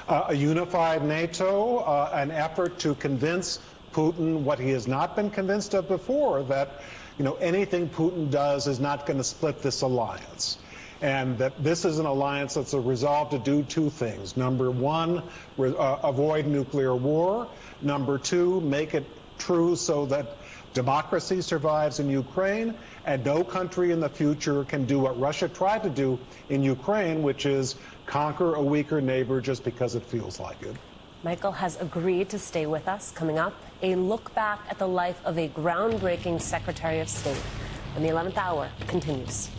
A unified NATO, an effort to convince Putin what he has not been convinced of before, that, you know, anything Putin does is not going to split this alliance. And that this is an alliance that's a resolve to do two things. Number one, avoid nuclear war. Number two, make it true so that democracy survives in Ukraine, and no country in the future can do what Russia tried to do in Ukraine, which is conquer a weaker neighbor just because it feels like it. Michael has agreed to stay with us. Coming up, a look back at the life of a groundbreaking Secretary of State. When the 11th hour continues.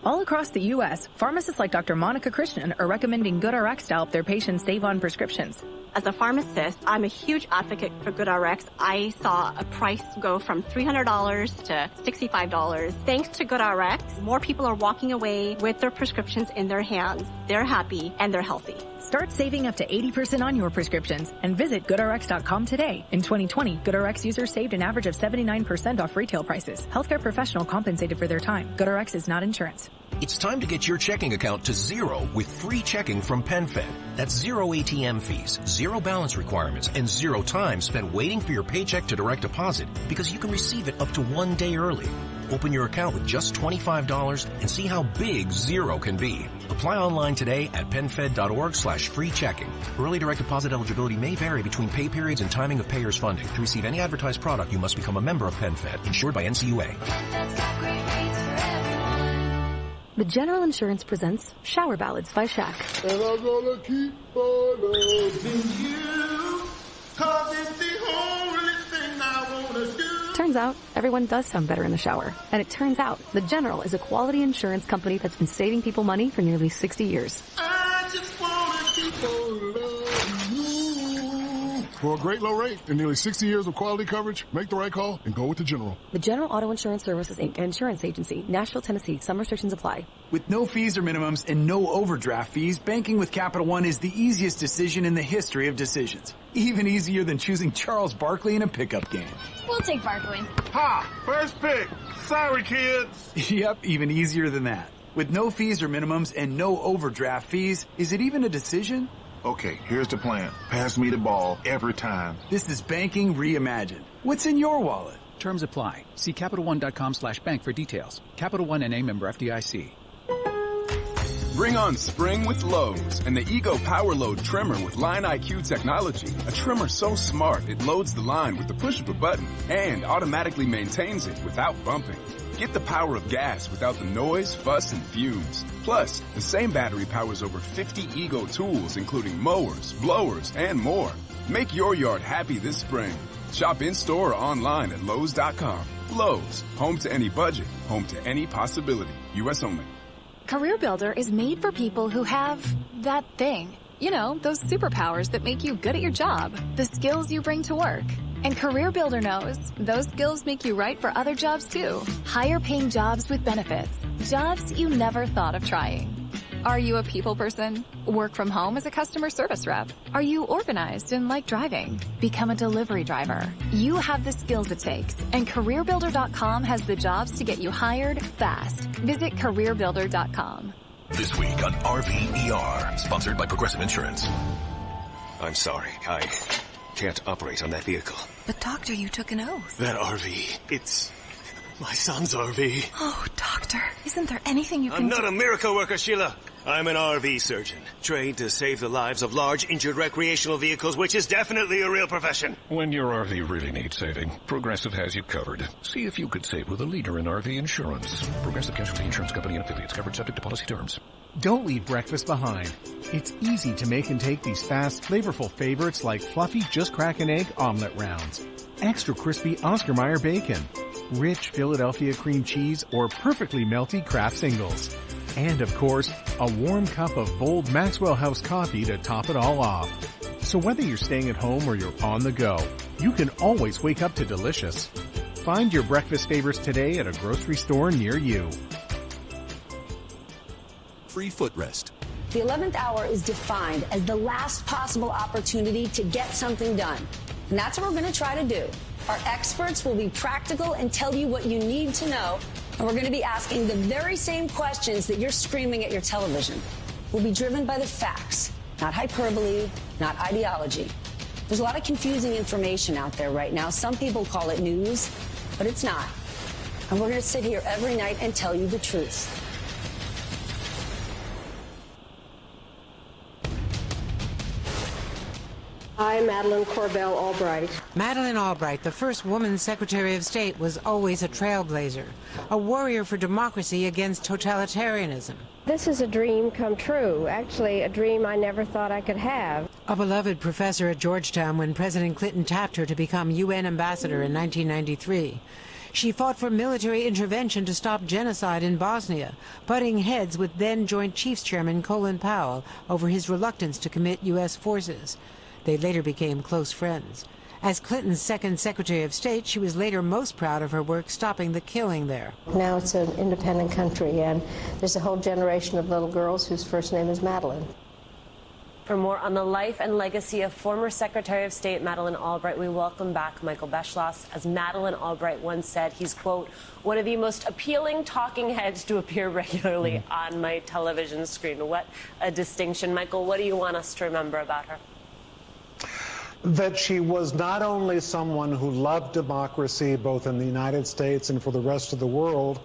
All across the U.S., pharmacists like Dr. Monica Christian are recommending GoodRx to help their patients save on prescriptions. As a pharmacist, I'm a huge advocate for GoodRx. I saw a price go from $300 to $65. Thanks to GoodRx, more people are walking away with their prescriptions in their hands. They're happy and they're healthy. Start saving up to 80% on your prescriptions and visit GoodRx.com today. In 2020, GoodRx users saved an average of 79% off retail prices. Healthcare professional compensated for their time. GoodRx is not insurance. It's time to get your checking account to zero with free checking from PenFed. That's zero ATM fees, zero balance requirements, and zero time spent waiting for your paycheck to direct deposit because you can receive it up to 1 day early. Open your account with just $25 and see how big zero can be. Apply online today at PenFed.org/free checking. Early direct deposit eligibility may vary between pay periods and timing of payers' funding. To receive any advertised product, you must become a member of PenFed, insured by NCUA. The General Insurance presents Shower Ballads by Shaq. And I'm gonna keep on loving you, 'cause it's the only thing I wanna do. Turns out, everyone does sound better in the shower. And it turns out, The General is a quality insurance company that's been saving people money for nearly 60 years. I just wanna keep on loving you. For a great low rate and nearly 60 years of quality coverage, make the right call and go with The General. The General Auto Insurance Services, Inc., an insurance agency, Nashville, Tennessee. Some restrictions apply. With no fees or minimums and no overdraft fees, banking with Capital One is the easiest decision in the history of decisions. Even easier than choosing Charles Barkley in a pickup game. We'll take Barkley. Ha! First pick. Sorry, kids. Yep, even easier than that. With no fees or minimums and no overdraft fees, is it even a decision? Okay, here's the plan. Pass me the ball every time. This is banking reimagined. What's in your wallet? Terms apply. See CapitalOne.com/bank for details. Capital One NA, member FDIC. Bring on spring with Lowe's and the Ego Power Load Trimmer with Line IQ technology. A trimmer so smart it loads the line with the push of a button and automatically maintains it without bumping. Get the power of gas without the noise, fuss, and fumes. Plus, the same battery powers over 50 Ego tools, including mowers, blowers, and more. Make your yard happy this spring. Shop in-store or online at Lowe's.com. Lowe's, home to any budget, home to any possibility. U.S. only. Career Builder is made for people who have that thing. You know, those superpowers that make you good at your job, the skills you bring to work. And CareerBuilder knows those skills make you right for other jobs too. Higher paying jobs with benefits. Jobs you never thought of trying. Are you a people person? Work from home as a customer service rep? Are you organized and like driving? Become a delivery driver. You have the skills it takes, and CareerBuilder.com has the jobs to get you hired fast. Visit CareerBuilder.com. This week on RVER, sponsored by Progressive Insurance. I'm sorry, I can't operate on that vehicle. But doctor, you took an oath. That RV, it's my son's RV. Oh, doctor, isn't there anything you can do? I'm not a miracle worker, Sheila. I'm an RV surgeon, trained to save the lives of large, injured recreational vehicles, which is definitely a real profession. When your RV really needs saving, Progressive has you covered. See if you could save with a leader in RV insurance. Progressive Casualty Insurance Company and affiliates, covered subject to policy terms. Don't leave breakfast behind. It's easy to make and take these fast, flavorful favorites like fluffy just crack an egg omelet rounds, extra crispy Oscar Mayer bacon, rich Philadelphia cream cheese, or perfectly melty Kraft singles. And of course, a warm cup of bold Maxwell House coffee to top it all off. So whether you're staying at home or you're on the go, you can always wake up to delicious. Find your breakfast favorites today at a grocery store near you. Free footrest. The 11th hour is defined as the last possible opportunity to get something done. And that's what we're going to try to do. Our experts will be practical and tell you what you need to know. And we're going to be asking the very same questions that you're screaming at your television. We'll be driven by the facts, not hyperbole, not ideology. There's a lot of confusing information out there right now. Some people call it news, but it's not. And we're going to sit here every night and tell you the truth. I'm Madeleine Albright. Madeleine Albright, the first woman Secretary of State, was always a trailblazer, a warrior for democracy against totalitarianism. This is a dream come true, actually a dream I never thought I could have. A beloved professor at Georgetown when President Clinton tapped her to become UN ambassador in 1993. She fought for military intervention to stop genocide in Bosnia, butting heads with then Joint Chiefs Chairman Colin Powell over his reluctance to commit U.S. forces. They later became close friends. As Clinton's second Secretary of State, she was later most proud of her work stopping the killing there. Now it's an independent country, and there's a whole generation of little girls whose first name is Madeleine. For more on the life and legacy of former Secretary of State Madeleine Albright, we welcome back Michael Beschloss. As Madeleine Albright once said, he's, quote, one of the most appealing talking heads to appear regularly on my television screen. What a distinction. Michael, what do you want us to remember about her? That she was not only someone who loved democracy, both in the United States and for the rest of the world,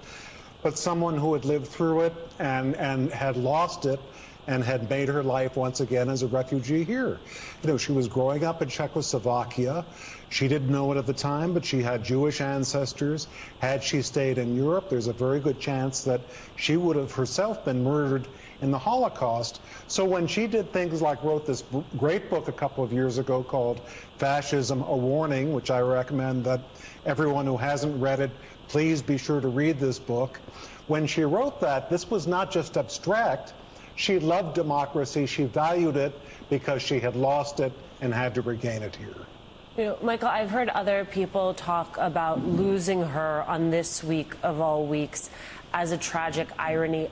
but someone who had lived through it and had lost it and had made her life once again as a refugee here. You know, she was growing up in Czechoslovakia. She didn't know it at the time, but she had Jewish ancestors. Had she stayed in Europe, there's a very good chance that she would have herself been murdered in the Holocaust. So when she did things like wrote this great book a couple of years ago called Fascism, A Warning, which I recommend that everyone who hasn't read it, please be sure to read this book. When she wrote that, this was not just abstract. She loved democracy. She valued it because she had lost it and had to regain it here. You know, Michael, I've heard other people talk about losing her on this week of all weeks as a tragic irony.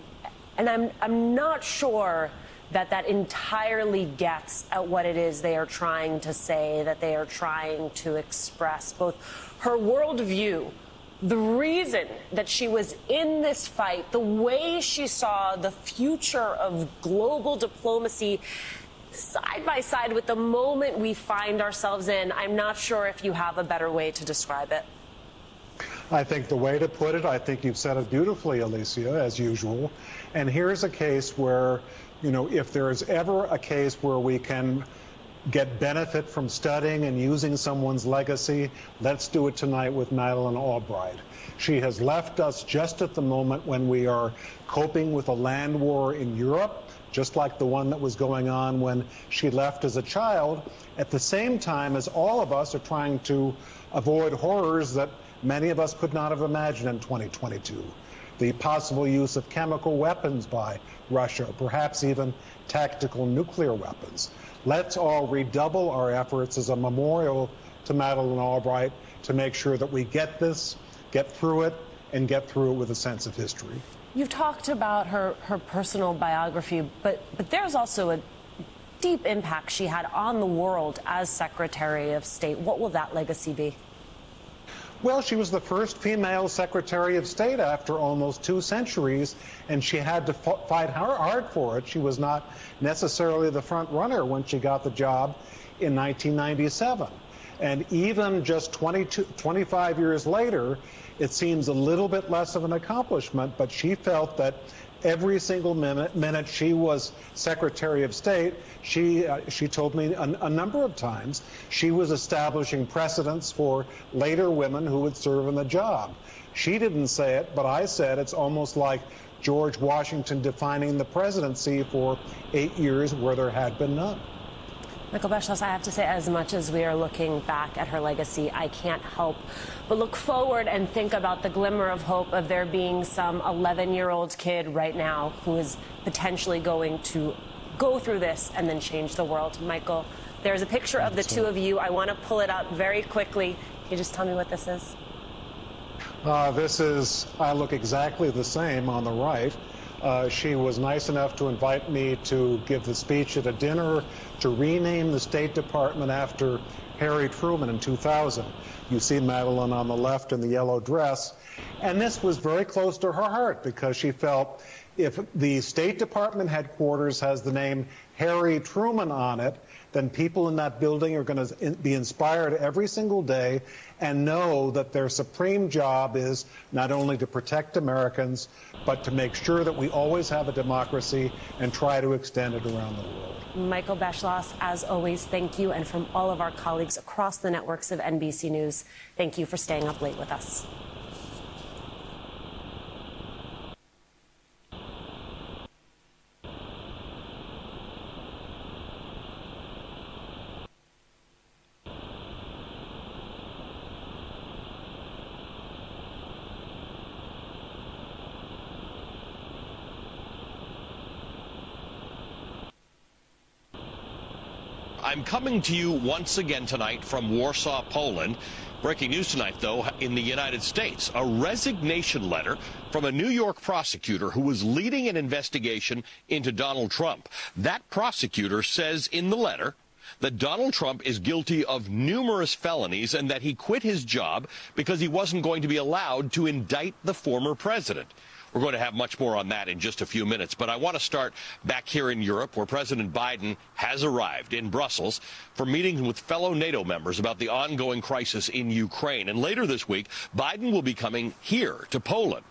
And I'm not sure that entirely gets at what it is they are trying to say, that they are trying to express. Both her worldview, the reason that she was in this fight, the way she saw the future of global diplomacy side by side with the moment we find ourselves in. I'm not sure if you have a better way to describe it. I think the way to put it, I think you've said it beautifully, Alicia, as usual. And here's a case where, you know, if there is ever a case where we can get benefit from studying and using someone's legacy, let's do it tonight with Madeleine Albright. She has left us just at the moment when we are coping with a land war in Europe, just like the one that was going on when she left as a child, at the same time as all of us are trying to avoid horrors that many of us could not have imagined in 2022. The possible use of chemical weapons by Russia, perhaps even tactical nuclear weapons. Let's all redouble our efforts as a memorial to Madeleine Albright to make sure that we get through it, and get through it with a sense of history. You've talked about her personal biography, but there's also a deep impact she had on the world as Secretary of State. What will that legacy be? Well, she was the first female Secretary of State after almost 2 centuries, and she had to fight hard for it. She was not necessarily the front runner when she got the job in 1997. And even just 25 years later, it seems a little bit less of an accomplishment, but she felt that every single minute she was Secretary of State, she told me a number of times, she was establishing precedents for later women who would serve in the job. She didn't say it, but I said it's almost like George Washington defining the presidency for 8 years where there had been none. Michael Beschloss, I have to say, as much as we are looking back at her legacy, I can't help but look forward and think about the glimmer of hope of there being some 11-year-old kid right now who is potentially going to go through this and then change the world. Michael, there's a picture of the two of you. I want to pull it up very quickly. Can you just tell me what this is? I look exactly the same on the right. She was nice enough to invite me to give the speech at a dinner to rename the State Department after Harry Truman in 2000. You see Madeleine on the left in the yellow dress. And this was very close to her heart because she felt if the State Department headquarters has the name Harry Truman on it, then people in that building are going to be inspired every single day and know that their supreme job is not only to protect Americans, but to make sure that we always have a democracy and try to extend it around the world. Michael Beschloss, as always, thank you. And from all of our colleagues across the networks of NBC News, thank you for staying up late with us. I'm coming to you once again tonight from Warsaw, Poland. Breaking news tonight, though, in the United States, a resignation letter from a New York prosecutor who was leading an investigation into Donald Trump. That prosecutor says in the letter that Donald Trump is guilty of numerous felonies and that he quit his job because he wasn't going to be allowed to indict the former president. We're going to have much more on that in just a few minutes, but I want to start back here in Europe, where President Biden has arrived in Brussels for meetings with fellow NATO members about the ongoing crisis in Ukraine. And later this week, Biden will be coming here to Poland.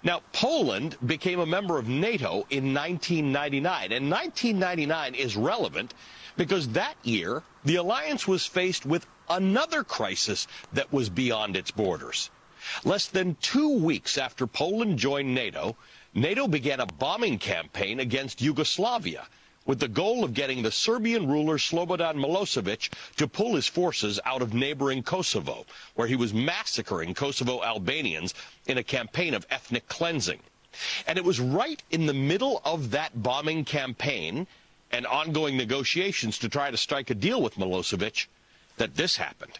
Now, Poland became a member of NATO in 1999, and 1999 is relevant because that year, the alliance was faced with another crisis that was beyond its borders. Less than 2 weeks after Poland joined NATO, NATO began a bombing campaign against Yugoslavia with the goal of getting the Serbian ruler Slobodan Milosevic to pull his forces out of neighboring Kosovo, where he was massacring Kosovo Albanians in a campaign of ethnic cleansing. And it was right in the middle of that bombing campaign and ongoing negotiations to try to strike a deal with Milosevic that this happened.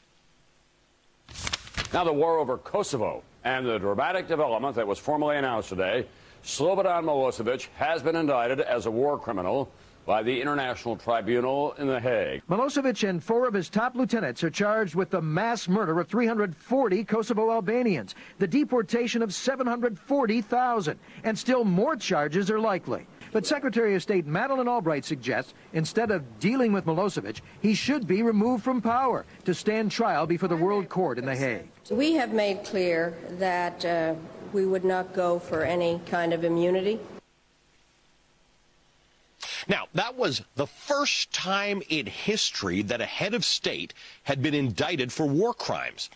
Now the war over Kosovo and the dramatic development that was formally announced today. Slobodan Milosevic has been indicted as a war criminal by the International Tribunal in The Hague. Milosevic and 4 of his top lieutenants are charged with the mass murder of 340 Kosovo Albanians, the deportation of 740,000, and still more charges are likely. But Secretary of State Madeleine Albright suggests instead of dealing with Milosevic, he should be removed from power to stand trial before the World Court in The Hague. We have made clear that we would not go for any kind of immunity. Now, that was the first time in history that a head of state had been indicted for war crimes.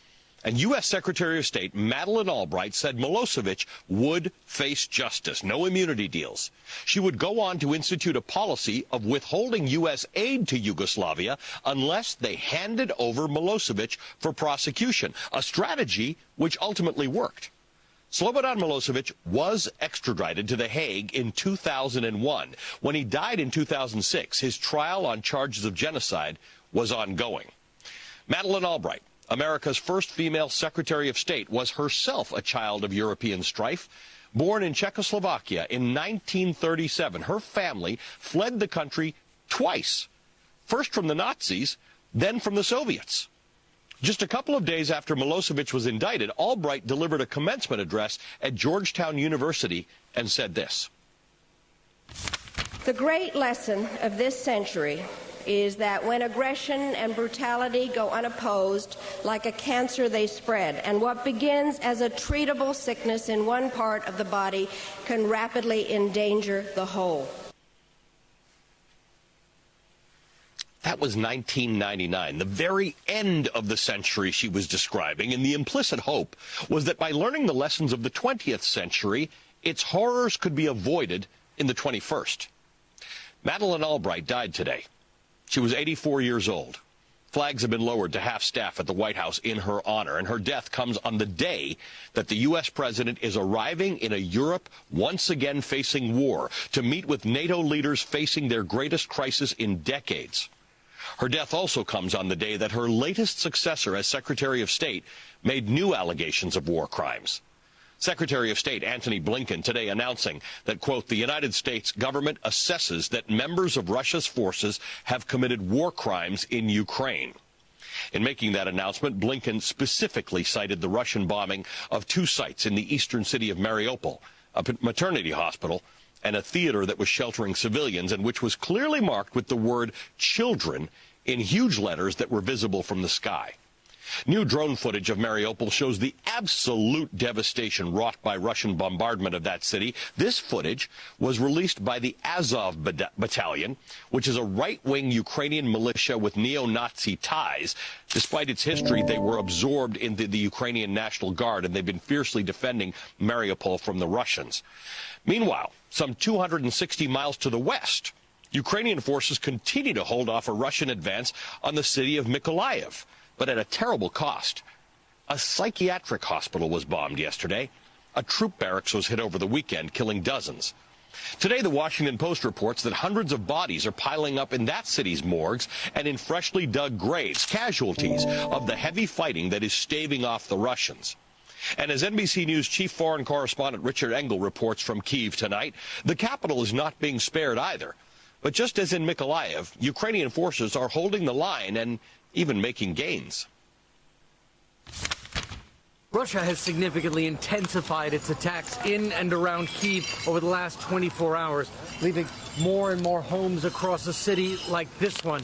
And U.S. Secretary of State Madeleine Albright said Milosevic would face justice, no immunity deals. She would go on to institute a policy of withholding U.S. aid to Yugoslavia unless they handed over Milosevic for prosecution, a strategy which ultimately worked. Slobodan Milosevic was extradited to The Hague in 2001. When he died in 2006, his trial on charges of genocide was ongoing. Madeleine Albright, America's first female Secretary of State, was herself a child of European strife. Born in Czechoslovakia in 1937, her family fled the country twice, first from the Nazis, then from the Soviets. Just a couple of days after Milosevic was indicted, Albright delivered a commencement address at Georgetown University and said this. The great lesson of this century is that when aggression and brutality go unopposed, like a cancer they spread, and what begins as a treatable sickness in one part of the body can rapidly endanger the whole. That was 1999, the very end of the century she was describing, and the implicit hope was that by learning the lessons of the 20th century, its horrors could be avoided in the 21st. Madeleine Albright died today. She was 84 years old. Flags have been lowered to half-staff at the White House in her honor, and her death comes on the day that the U.S. president is arriving in a Europe once again facing war to meet with NATO leaders facing their greatest crisis in decades. Her death also comes on the day that her latest successor as Secretary of State made new allegations of war crimes. Secretary of State Antony Blinken today announcing that, quote, the United States government assesses that members of Russia's forces have committed war crimes in Ukraine. In making that announcement, Blinken specifically cited the Russian bombing of two sites in the eastern city of Mariupol, a maternity hospital, and a theater that was sheltering civilians and which was clearly marked with the word children in huge letters that were visible from the sky. New drone footage of Mariupol shows the absolute devastation wrought by Russian bombardment of that city. This footage was released by the Azov Battalion, which is a right-wing Ukrainian militia with neo-Nazi ties. Despite its history, they were absorbed into the Ukrainian National Guard, and they've been fiercely defending Mariupol from the Russians. Meanwhile, some 260 miles to the west, Ukrainian forces continue to hold off a Russian advance on the city of Mykolaiv, but at a terrible cost. A psychiatric hospital was bombed yesterday. A troop barracks was hit over the weekend, killing dozens. Today, the Washington Post reports that hundreds of bodies are piling up in that city's morgues and in freshly dug graves, casualties of the heavy fighting that is staving off the Russians. And as NBC News chief foreign correspondent Richard Engel reports from Kyiv tonight, the capital is not being spared either. But just as in Mykolaiv, Ukrainian forces are holding the line and even making gains. Russia has significantly intensified its attacks in and around Kyiv over the last 24 hours, leaving more and more homes across the city like this one.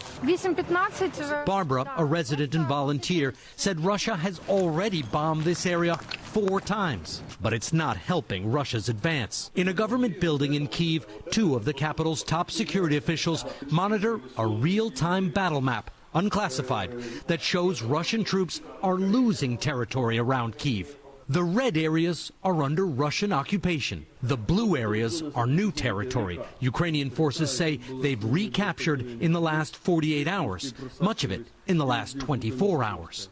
Barbara, a resident and volunteer, said Russia has already bombed this area 4 times, but it's not helping Russia's advance. In a government building in Kyiv, 2 of the capital's top security officials monitor a real-time battle map, unclassified, that shows Russian troops are losing territory around Kyiv. The red areas are under Russian occupation. The blue areas are new territory. Ukrainian forces say they've recaptured in the last 48 hours, much of it in the last 24 hours.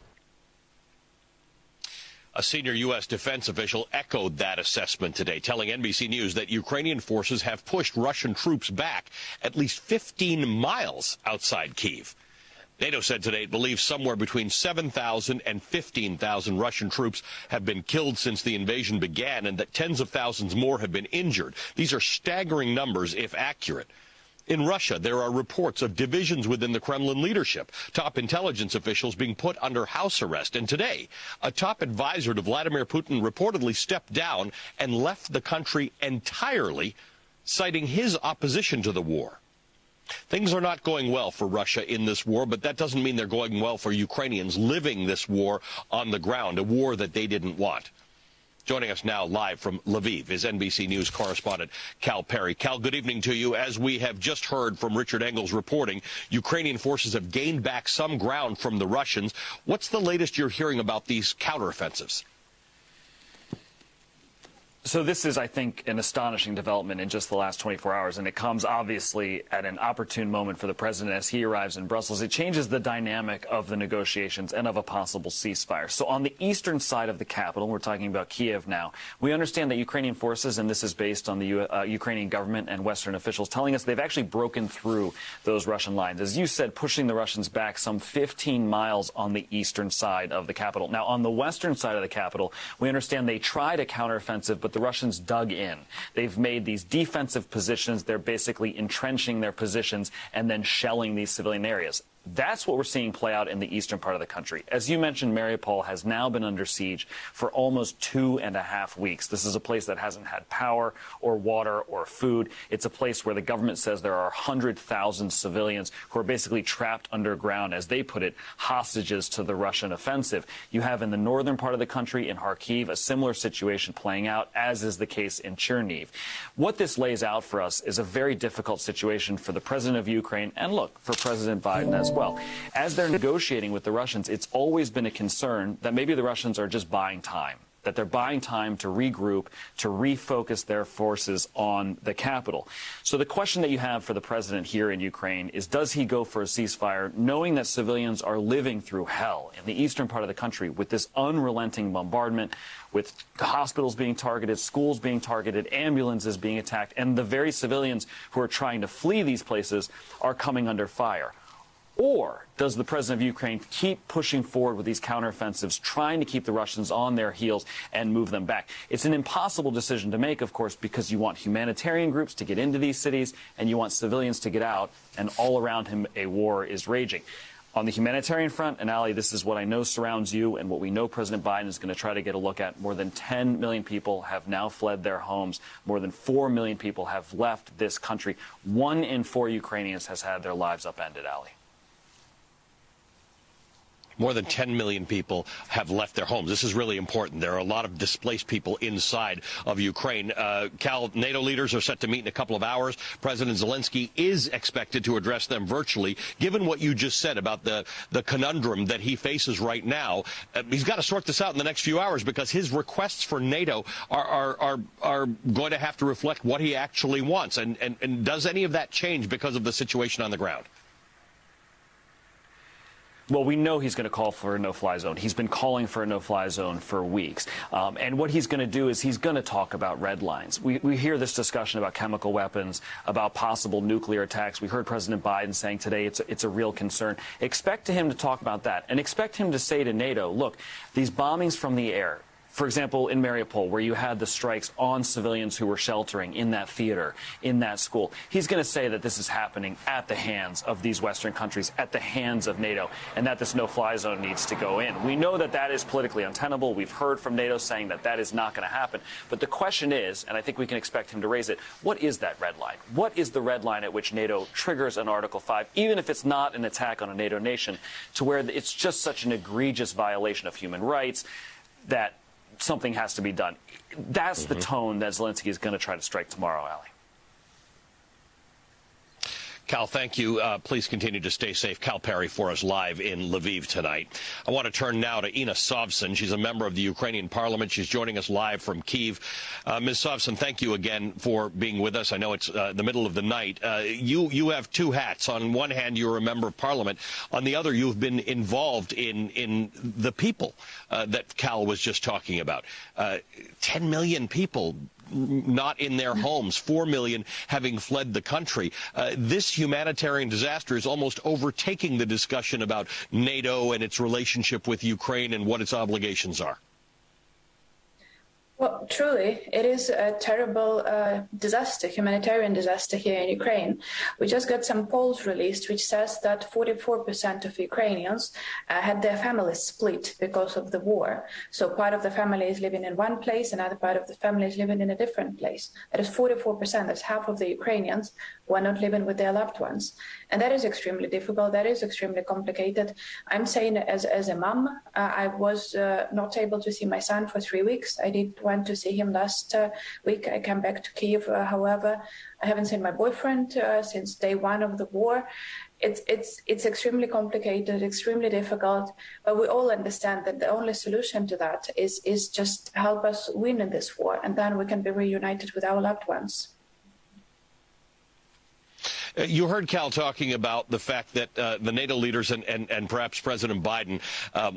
A senior U.S. defense official echoed that assessment today, telling NBC News that Ukrainian forces have pushed Russian troops back at least 15 miles outside Kyiv. NATO said today it believes somewhere between 7,000 and 15,000 Russian troops have been killed since the invasion began, and that tens of thousands more have been injured. These are staggering numbers if accurate. In Russia, there are reports of divisions within the Kremlin leadership, top intelligence officials being put under house arrest. And today, a top advisor to Vladimir Putin reportedly stepped down and left the country entirely, citing his opposition to the war. Things are not going well for Russia in this war, but that doesn't mean they're going well for Ukrainians living this war on the ground, a war that they didn't want. Joining us now live from Lviv is NBC News correspondent Cal Perry. Cal, good evening to you. As we have just heard from Richard Engel's reporting, Ukrainian forces have gained back some ground from the Russians. What's the latest you're hearing about these counteroffensives? So this is, I think, an astonishing development in just the last 24 hours, and it comes obviously at an opportune moment for the president as he arrives in Brussels. It changes the dynamic of the negotiations and of a possible ceasefire. So on the eastern side of the capital, we're talking about Kiev now, we understand that Ukrainian forces, and this is based on the Ukrainian government and Western officials, telling us they've actually broken through those Russian lines. As you said, pushing the Russians back some 15 miles on the eastern side of the capital. Now, on the western side of the capital, we understand they tried a counteroffensive, but the Russians dug in. They've made these defensive positions. They're basically entrenching their positions and then shelling these civilian areas. That's what we're seeing play out in the eastern part of the country. As you mentioned, Mariupol has now been under siege for almost 2.5 weeks. This is a place that hasn't had power or water or food. It's a place where the government says there are 100,000 civilians who are basically trapped underground, as they put it, hostages to the Russian offensive. You have in the northern part of the country, in Kharkiv, a similar situation playing out, as is the case in Chernihiv. What this lays out for us is a very difficult situation for the president of Ukraine and, look, for President Biden as well. As they're negotiating with the Russians, it's always been a concern that maybe the Russians are just buying time, that they're buying time to regroup, to refocus their forces on the capital. So the question that you have for the president here in Ukraine is, does he go for a ceasefire, knowing that civilians are living through hell in the eastern part of the country with this unrelenting bombardment, with hospitals being targeted, schools being targeted, ambulances being attacked, and the very civilians who are trying to flee these places are coming under fire? Or does the president of Ukraine keep pushing forward with these counteroffensives, trying to keep the Russians on their heels and move them back? It's an impossible decision to make, of course, because you want humanitarian groups to get into these cities and you want civilians to get out, and all around him a war is raging. On the humanitarian front, and Ali, this is what I know surrounds you and what we know President Biden is going to try to get a look at. More than 10 million people have now fled their homes. More than 4 million people have left this country. 1 in 4 Ukrainians has had their lives upended, Ali. More than 10 million people have left their homes. This is really important. There are a lot of displaced people inside of Ukraine. Cal, NATO leaders are set to meet in a couple of hours. President Zelensky is expected to address them virtually. Given what you just said about the conundrum that he faces right now, he's got to sort this out in the next few hours, because his requests for NATO are going to have to reflect what he actually wants. And does any of that change because of the situation on the ground? Well, we know he's going to call for a no-fly zone. He's been calling for a no-fly zone for weeks. And what he's going to do is he's going to talk about red lines. We hear this discussion about chemical weapons, about possible nuclear attacks. We heard President Biden saying today it's a real concern. Expect him to talk about that, and expect him to say to NATO, look, these bombings from the air, for example, in Mariupol, where you had the strikes on civilians who were sheltering in that theater, in that school, he's going to say that this is happening at the hands of these Western countries, at the hands of NATO, and that this no-fly zone needs to go in. We know that that is politically untenable. We've heard from NATO saying that that is not going to happen. But the question is, and I think we can expect him to raise it, what is that red line? What is the red line at which NATO triggers an Article 5, even if it's not an attack on a NATO nation, to where it's just such an egregious violation of human rights that something has to be done? That's the tone that Zelensky is going to try to strike tomorrow, Ali. Cal, thank you. Please continue to stay safe. Cal Perry for us live in Lviv tonight. I want to turn now to Inna Sovsun. She's a member of the Ukrainian parliament. She's joining us live from Kyiv. Ms. Sovsun, thank you again for being with us. I know it's the middle of the night. You have two hats. On one hand, you're a member of parliament. On the other, you've been involved in the people that Cal was just talking about. 10 million people not in their homes, 4 million having fled the country. This humanitarian disaster is almost overtaking the discussion about NATO and its relationship with Ukraine and what its obligations are. Well, truly, it is a terrible disaster, humanitarian disaster here in Ukraine. We just got some polls released which says that 44% of Ukrainians had their families split because of the war. So part of the family is living in one place, another part of the family is living in a different place. That is 44%. That's half of the Ukrainians who are not living with their loved ones. And that is extremely difficult. That is extremely complicated. I'm saying as a mom, I was not able to see my son for 3 weeks. I did went to see him last week. I came back to Kyiv. However, I haven't seen my boyfriend since day one of the war. It's extremely complicated, extremely difficult, but we all understand that the only solution to that is just help us win in this war, and then we can be reunited with our loved ones. You heard Cal talking about the fact that the NATO leaders and perhaps President Biden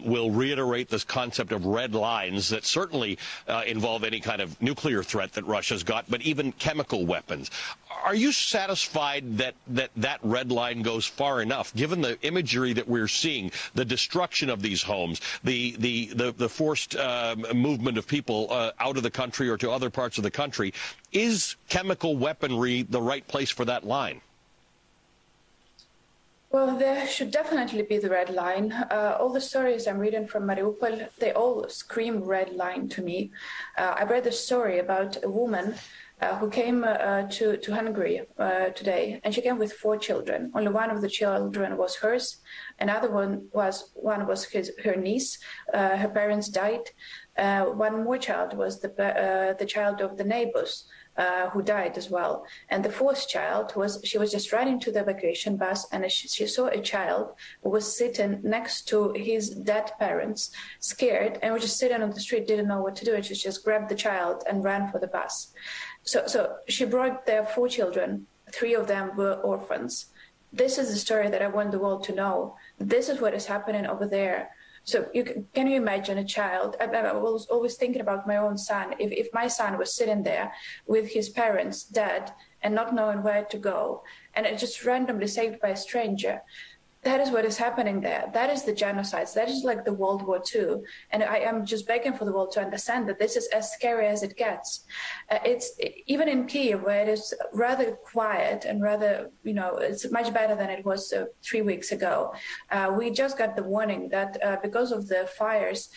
will reiterate this concept of red lines that certainly involve any kind of nuclear threat that Russia's got, but even chemical weapons. Are you satisfied that red line goes far enough, given the imagery that we're seeing, the destruction of these homes, the forced movement of people out of the country or to other parts of the country? Is chemical weaponry the right place for that line? Well, there should definitely be the red line. All the stories I'm reading from Mariupol, they all scream red line to me. I read a story about a woman who came to Hungary today, and she came with 4 children. Only one of the children was hers. Another one was her niece. Her parents died. One more child was the child of the neighbors. Who died as well. And the 4th child she was just running to the evacuation bus, and she saw a child who was sitting next to his dead parents, scared, and was just sitting on the street, didn't know what to do, and she just grabbed the child and ran for the bus. So she brought their 4 children. 3 of them were orphans. This is the story that I want the world to know. This is what is happening over there. So can you imagine a child? I was always thinking about my own son. If my son was sitting there with his parents dead and not knowing where to go, and it just randomly saved by a stranger, that is what is happening there. That is the genocides. That is like the World War II. And I am just begging for the world to understand that this is as scary as it gets. It's even in Kyiv, where it is rather quiet and rather, it's much better than it was 3 weeks ago. We just got the warning that because of the fires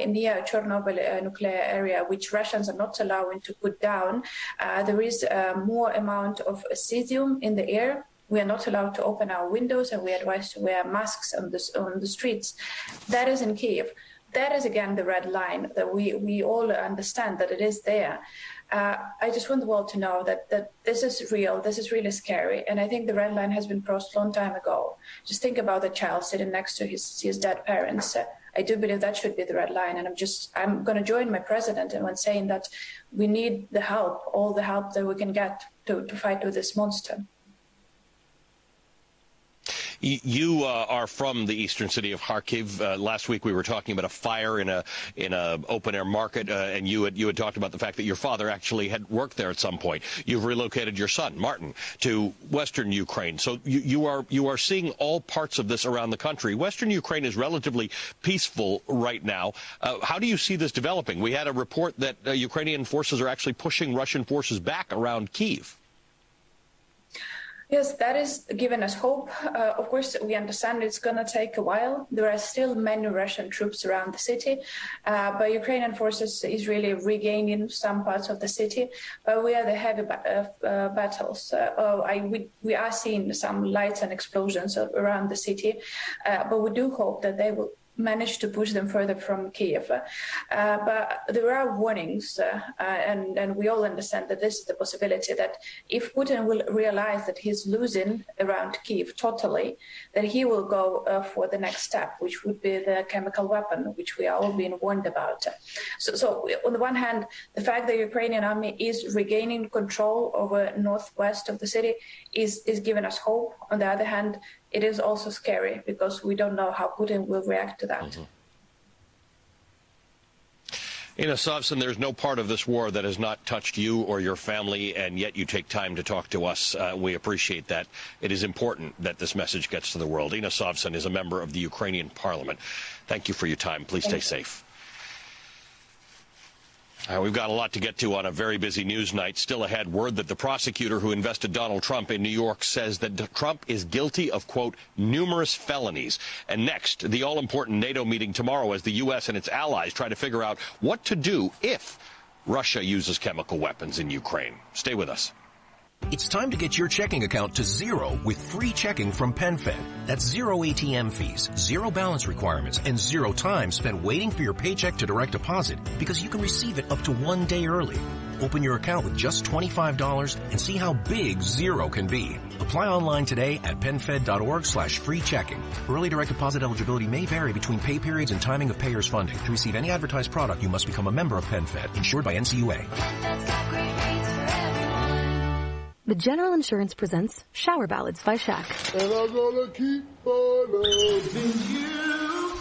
near Chernobyl nuclear area, which Russians are not allowing to put down, there is more amount of cesium in the air. We are not allowed to open our windows, and we are advised to wear masks on the streets. That is in Kyiv. That is, again, the red line that we all understand that it is there. I just want the world to know that this is real, this is really scary, and I think the red line has been crossed a long time ago. Just think about the child sitting next to his dead parents. I do believe that should be the red line, and I'm going to join my president in saying that we need the help, all the help that we can get to fight with this monster. You are from the eastern city of Kharkiv. Last week we were talking about a fire in a open air market, and you had talked about the fact that your father actually had worked there at some point. You've relocated your son, Martin, to Western Ukraine. So you are seeing all parts of this around the country. Western Ukraine is relatively peaceful right now. How do you see this developing? We had a report that Ukrainian forces are actually pushing Russian forces back around Kyiv. Yes, that is giving us hope. Of course, we understand it's going to take a while. There are still many Russian troops around the city, but Ukrainian forces is really regaining some parts of the city. But we are the heavy battles. We are seeing some lights and explosions around the city, but we do hope that they will managed to push them further from Kyiv. But there are warnings, and we all understand that this is the possibility that if Putin will realize that he's losing around Kyiv totally, then he will go for the next step, which would be the chemical weapon, which we are all being warned about. So on the one hand, the fact that the Ukrainian army is regaining control over northwest of the city is giving us hope. On the other hand, it is also scary because we don't know how Putin will react to that. Mm-hmm. Ina Sovson, there's no part of this war that has not touched you or your family, and yet you take time to talk to us. We appreciate that. It is important that this message gets to the world. Ina Sovson is a member of the Ukrainian parliament. Thank you for your time. Please stay safe. We've got a lot to get to on a very busy news night. Still ahead, word that the prosecutor who invested Donald Trump in New York says that Trump is guilty of, quote, numerous felonies. And next, the all-important NATO meeting tomorrow as the U.S. and its allies try to figure out what to do if Russia uses chemical weapons in Ukraine. Stay with us. It's time to get your checking account to zero with free checking from PenFed. That's zero ATM fees, zero balance requirements, and zero time spent waiting for your paycheck to direct deposit because you can receive it up to 1 day early. Open your account with just $25 and see how big zero can be. Apply online today at penfed.org/free checking. Early direct deposit eligibility may vary between pay periods and timing of payers' funding. To receive any advertised product, you must become a member of PenFed, insured by NCUA. The General Insurance presents Shower Ballads by Shaq. And I'm gonna keep on loving you,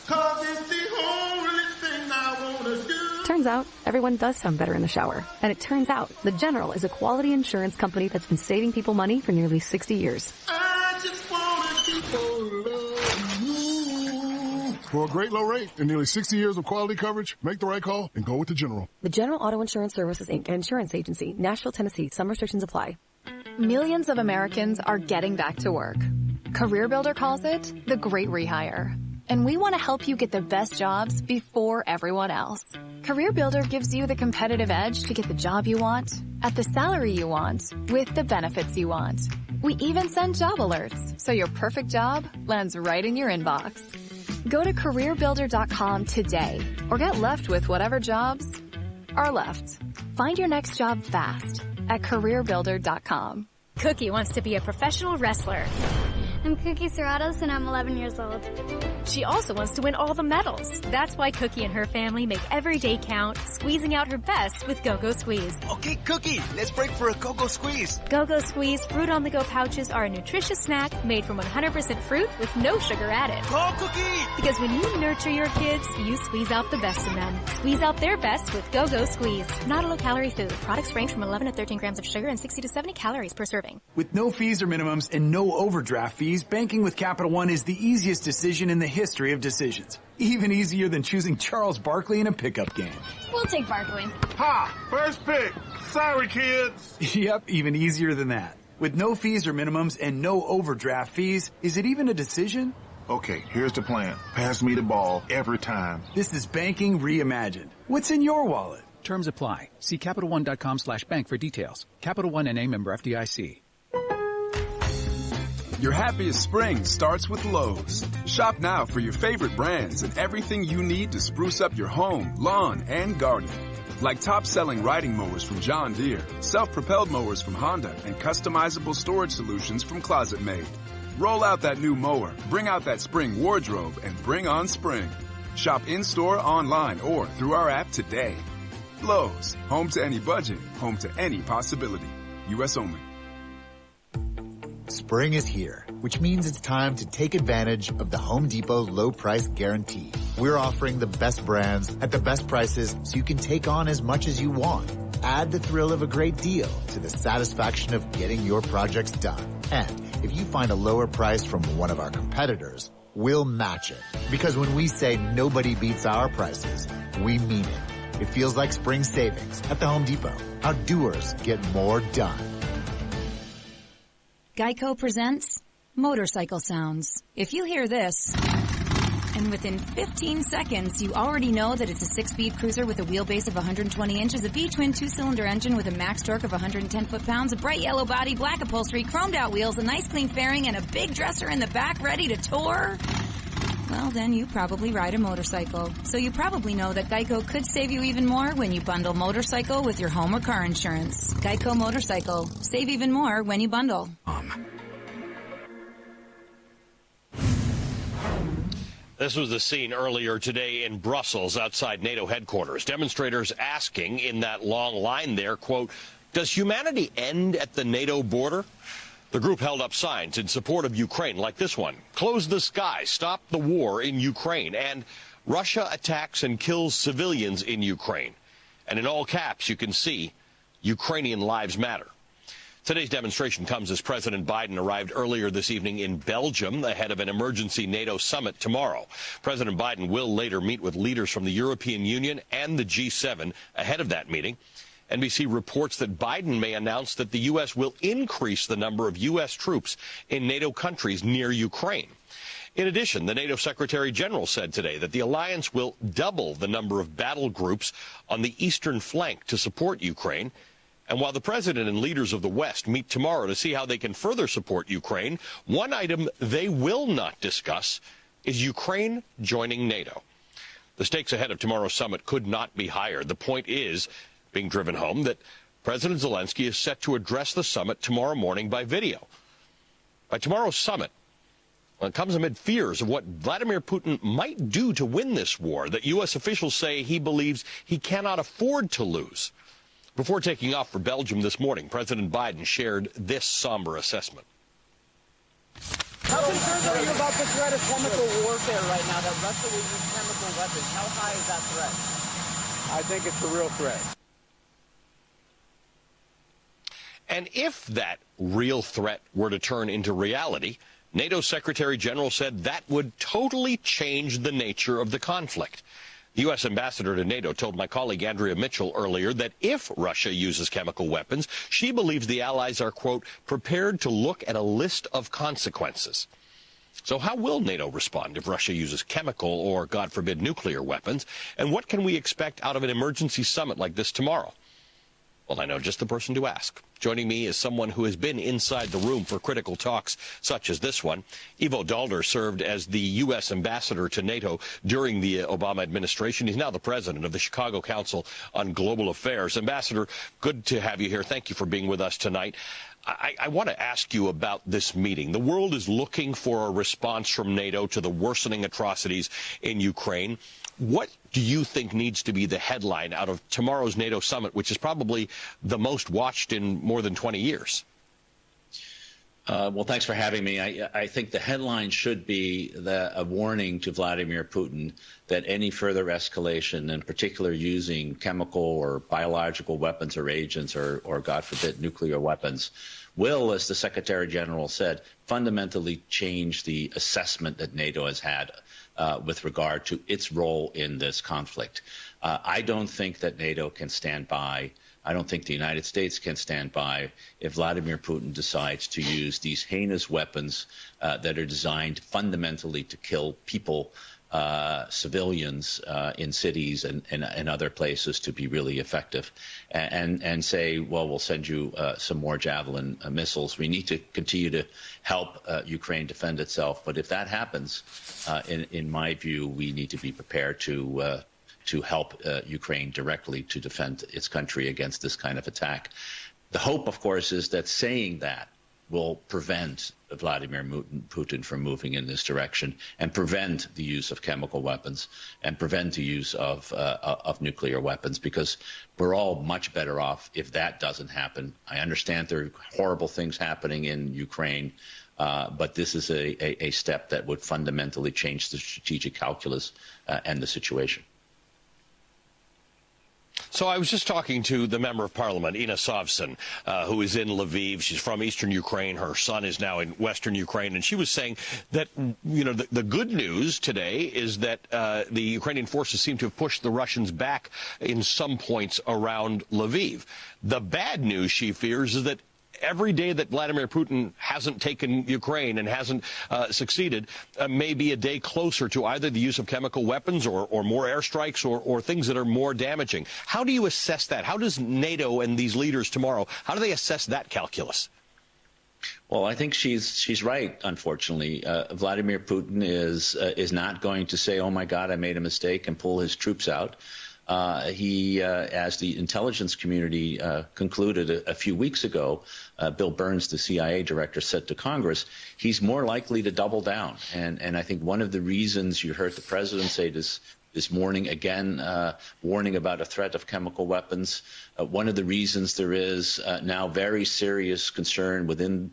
'cause it's the only thing I wanna do. Turns out, everyone does sound better in the shower. And it turns out, The General is a quality insurance company that's been saving people money for nearly 60 years. I just wanna keep on loving you. For a great low rate and nearly 60 years of quality coverage, make the right call and go with The General. The General Auto Insurance Services, Inc., Insurance Agency, Nashville, Tennessee. Some restrictions apply. Millions of Americans are getting back to work. CareerBuilder calls it the Great Rehire. And we want to help you get the best jobs before everyone else. CareerBuilder gives you the competitive edge to get the job you want, at the salary you want, with the benefits you want. We even send job alerts, so your perfect job lands right in your inbox. Go to CareerBuilder.com today, or get left with whatever jobs are left. Find your next job fast at CareerBuilder.com. Cookie wants to be a professional wrestler. I'm Cookie Serratos, and I'm 11 years old. She also wants to win all the medals. That's why Cookie and her family make every day count, squeezing out her best with Go-Go Squeeze. Okay, Cookie, let's break for a Go-Go Squeeze. Go-Go Squeeze fruit-on-the-go pouches are a nutritious snack made from 100% fruit with no sugar added. Go, Cookie! Because when you nurture your kids, you squeeze out the best in them. Squeeze out their best with Go-Go Squeeze. Not a low-calorie food. Products range from 11 to 13 grams of sugar and 60 to 70 calories per serving. With no fees or minimums and no overdraft fees, banking with Capital One is the easiest decision in the history of decisions. Even easier than choosing Charles Barkley in a pickup game. We'll take Barkley. Ha! First pick. Sorry, kids. Yep, even easier than that. With no fees or minimums and no overdraft fees, is it even a decision? Okay, here's the plan. Pass me the ball every time. This is banking reimagined. What's in your wallet? Terms apply. See CapitalOne.com/bank for details. Capital One NA, member FDIC. Your happiest spring starts with Lowe's. Shop now for your favorite brands and everything you need to spruce up your home, lawn, and garden. Like top-selling riding mowers from John Deere, self-propelled mowers from Honda, and customizable storage solutions from Closet Made. Roll out that new mower, bring out that spring wardrobe, and bring on spring. Shop in-store, online, or through our app today. Lowe's, home to any budget, home to any possibility. U.S. only. Spring is here, which means it's time to take advantage of the Home Depot low price guarantee. We're offering the best brands at the best prices so you can take on as much as you want. Add the thrill of a great deal to the satisfaction of getting your projects done. And if you find a lower price from one of our competitors, we'll match it. Because when we say nobody beats our prices, we mean it. It feels like spring savings at the Home Depot. How doers get more done. Geico presents Motorcycle Sounds. If you hear this, and within 15 seconds you already know that it's a 6-speed cruiser with a wheelbase of 120 inches, a V-twin 2-cylinder engine with a max torque of 110 foot-pounds, a bright yellow body, black upholstery, chromed out wheels, a nice clean fairing, and a big dresser in the back ready to tour, well, then you probably ride a motorcycle. So you probably know that Geico could save you even more when you bundle motorcycle with your home or car insurance. Geico Motorcycle. Save even more when you bundle. This was the scene earlier today in Brussels outside NATO headquarters. Demonstrators asking in that long line there, quote, does humanity end at the NATO border? The group held up signs in support of Ukraine like this one. Close the sky, stop the war in Ukraine, and Russia attacks and kills civilians in Ukraine. And in all caps, you can see Ukrainian lives matter. Today's demonstration comes as President Biden arrived earlier this evening in Belgium ahead of an emergency NATO summit tomorrow. President Biden will later meet with leaders from the European Union and the G7 ahead of that meeting. NBC reports that Biden may announce that the U.S. will increase the number of U.S. troops in NATO countries near Ukraine. In addition, the NATO Secretary General said today that the alliance will double the number of battle groups on the eastern flank to support Ukraine. And while the president and leaders of the West meet tomorrow to see how they can further support Ukraine, one item they will not discuss is Ukraine joining NATO. The stakes ahead of tomorrow's summit could not be higher. The point is, being driven home that President Zelensky is set to address the summit tomorrow morning by video. By tomorrow's summit, well, it comes amid fears of what Vladimir Putin might do to win this war that U.S. officials say he believes he cannot afford to lose. Before taking off for Belgium this morning, President Biden shared this somber assessment. How concerned are you about the threat of chemical warfare right now, that Russia will use chemical weapons? How high is that threat? I think it's a real threat. And if that real threat were to turn into reality, NATO Secretary General said that would totally change the nature of the conflict. The U.S. ambassador to NATO told my colleague Andrea Mitchell earlier that if Russia uses chemical weapons, she believes the allies are, quote, prepared to look at a list of consequences. So how will NATO respond if Russia uses chemical or, God forbid, nuclear weapons? And what can we expect out of an emergency summit like this tomorrow? Well, I know just the person to ask. Joining me is someone who has been inside the room for critical talks such as this one. Ivo Dalder served as the U.S. ambassador to NATO during the Obama administration. He's now the president of the Chicago Council on Global Affairs. Ambassador, good to have you here. Thank you for being with us tonight. I want to ask you about this meeting. The world is looking for a response from NATO to the worsening atrocities in Ukraine. What do you think needs to be the headline out of tomorrow's NATO summit, which is probably the most watched in more than 20 years? Well, thanks for having me. I think the headline should be a warning to Vladimir Putin that any further escalation, in particular using chemical or biological weapons or agents or God forbid, nuclear weapons, will, as the Secretary General said, fundamentally change the assessment that NATO has had with regard to its role in this conflict. I don't think that NATO can stand by. I don't think the United States can stand by if Vladimir Putin decides to use these heinous weapons that are designed fundamentally to kill people, civilians in cities and other places to be really effective, and say, well, we'll send you some more Javelin missiles. We need to continue to help Ukraine defend itself. But if that happens, in my view, we need to be prepared to help Ukraine directly to defend its country against this kind of attack. The hope, of course, is that saying that will prevent Vladimir Putin from moving in this direction and prevent the use of chemical weapons and prevent the use of nuclear weapons, because we're all much better off if that doesn't happen. I understand there are horrible things happening in Ukraine, but this is a step that would fundamentally change the strategic calculus and the situation. So I was just talking to the member of parliament, Ina Sovsin, who is in Lviv. She's from eastern Ukraine. Her son is now in western Ukraine. And she was saying that, you know, the good news today is that the Ukrainian forces seem to have pushed the Russians back in some points around Lviv. The bad news, she fears, is that every day that Vladimir Putin hasn't taken Ukraine and hasn't succeeded may be a day closer to either the use of chemical weapons or more airstrikes or things that are more damaging. How do you assess that? How does NATO and these leaders tomorrow, how do they assess that calculus? Well, I think she's right, unfortunately. Vladimir Putin is not going to say, oh, my God, I made a mistake, and pull his troops out. He, as the intelligence community concluded a few weeks ago, Bill Burns, the CIA director, said to Congress, he's more likely to double down. And I think one of the reasons you heard the president say this morning, again, warning about a threat of chemical weapons. One of the reasons there is now very serious concern within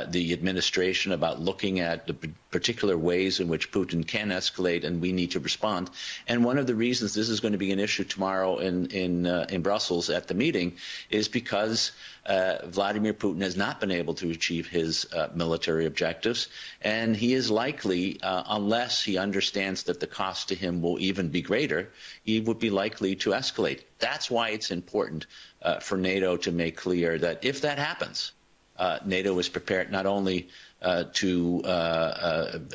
the administration about looking at the particular ways in which Putin can escalate and we need to respond. And one of the reasons this is going to be an issue tomorrow in Brussels at the meeting is because Vladimir Putin has not been able to achieve his military objectives, and he is likely, unless he understands that the cost to him will even be greater, he would be likely to escalate. That's why it's important for NATO to make clear that if that happens, NATO is prepared not only to